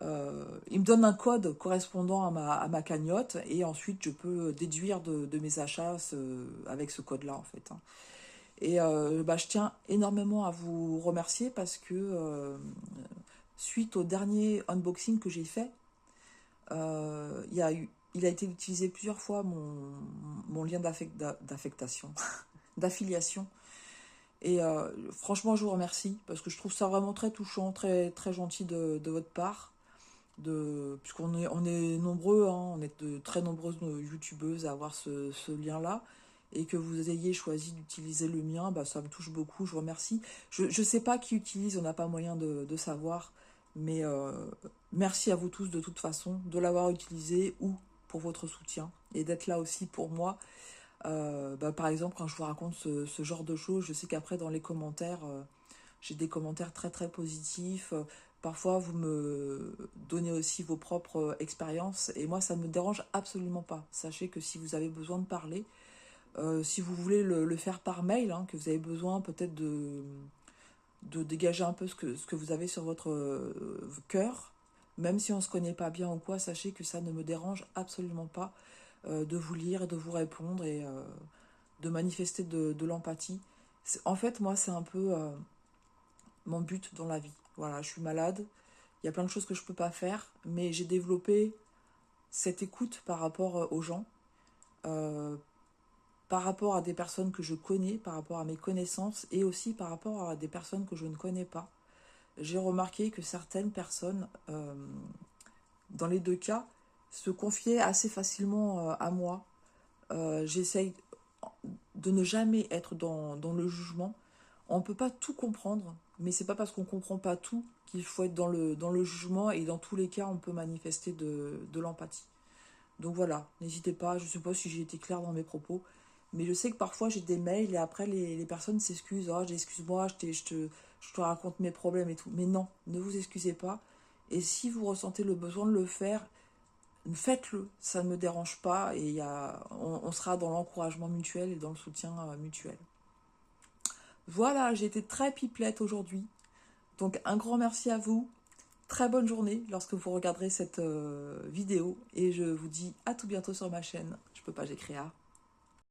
il me donne un code correspondant à ma cagnotte et ensuite je peux déduire de mes achats avec ce code là en fait. Et je tiens énormément à vous remercier parce que suite au dernier unboxing que j'ai fait, il a été utilisé plusieurs fois mon lien d'affectation, d'affiliation. Et franchement, je vous remercie parce que je trouve ça vraiment très touchant, très, très gentil de votre part. Puisqu'on est nombreux, hein, on est de très nombreuses youtubeuses à avoir ce lien-là. Et que vous ayez choisi d'utiliser le mien, ça me touche beaucoup, je vous remercie. Je ne sais pas qui utilise, on n'a pas moyen de savoir. Mais merci à vous tous de toute façon de l'avoir utilisé ou pour votre soutien et d'être là aussi pour moi. Par exemple, quand je vous raconte ce genre de choses, je sais qu'après dans les commentaires, j'ai des commentaires très très positifs. Parfois, vous me donnez aussi vos propres expériences et moi, ça ne me dérange absolument pas. Sachez que si vous avez besoin de parler, si vous voulez le faire par mail, hein, que vous avez besoin peut-être de dégager un peu ce que vous avez sur votre cœur, même si on ne se connaît pas bien ou quoi, sachez que ça ne me dérange absolument pas de vous lire et de vous répondre et de manifester de l'empathie. En fait, moi, c'est un peu mon but dans la vie. Voilà, je suis malade, il y a plein de choses que je ne peux pas faire, mais j'ai développé cette écoute par rapport aux gens, par rapport à des personnes que je connais, par rapport à mes connaissances, et aussi par rapport à des personnes que je ne connais pas. J'ai remarqué que certaines personnes, dans les deux cas, se confiaient assez facilement à moi. J'essaye de ne jamais être dans le jugement. On ne peut pas tout comprendre, mais c'est pas parce qu'on ne comprend pas tout qu'il faut être dans le jugement, et dans tous les cas, on peut manifester de l'empathie. Donc voilà, n'hésitez pas, je ne sais pas si j'ai été claire dans mes propos, mais je sais que parfois j'ai des mails et après les personnes s'excusent. Ah, excuse-moi, je te raconte mes problèmes et tout. Mais non, ne vous excusez pas. Et si vous ressentez le besoin de le faire, faites-le. Ça ne me dérange pas et on sera dans l'encouragement mutuel et dans le soutien mutuel. Voilà, j'ai été très pipelette aujourd'hui. Donc un grand merci à vous. Très bonne journée lorsque vous regarderez cette vidéo. Et je vous dis à tout bientôt sur ma chaîne. Je peux pas, j'ai créé.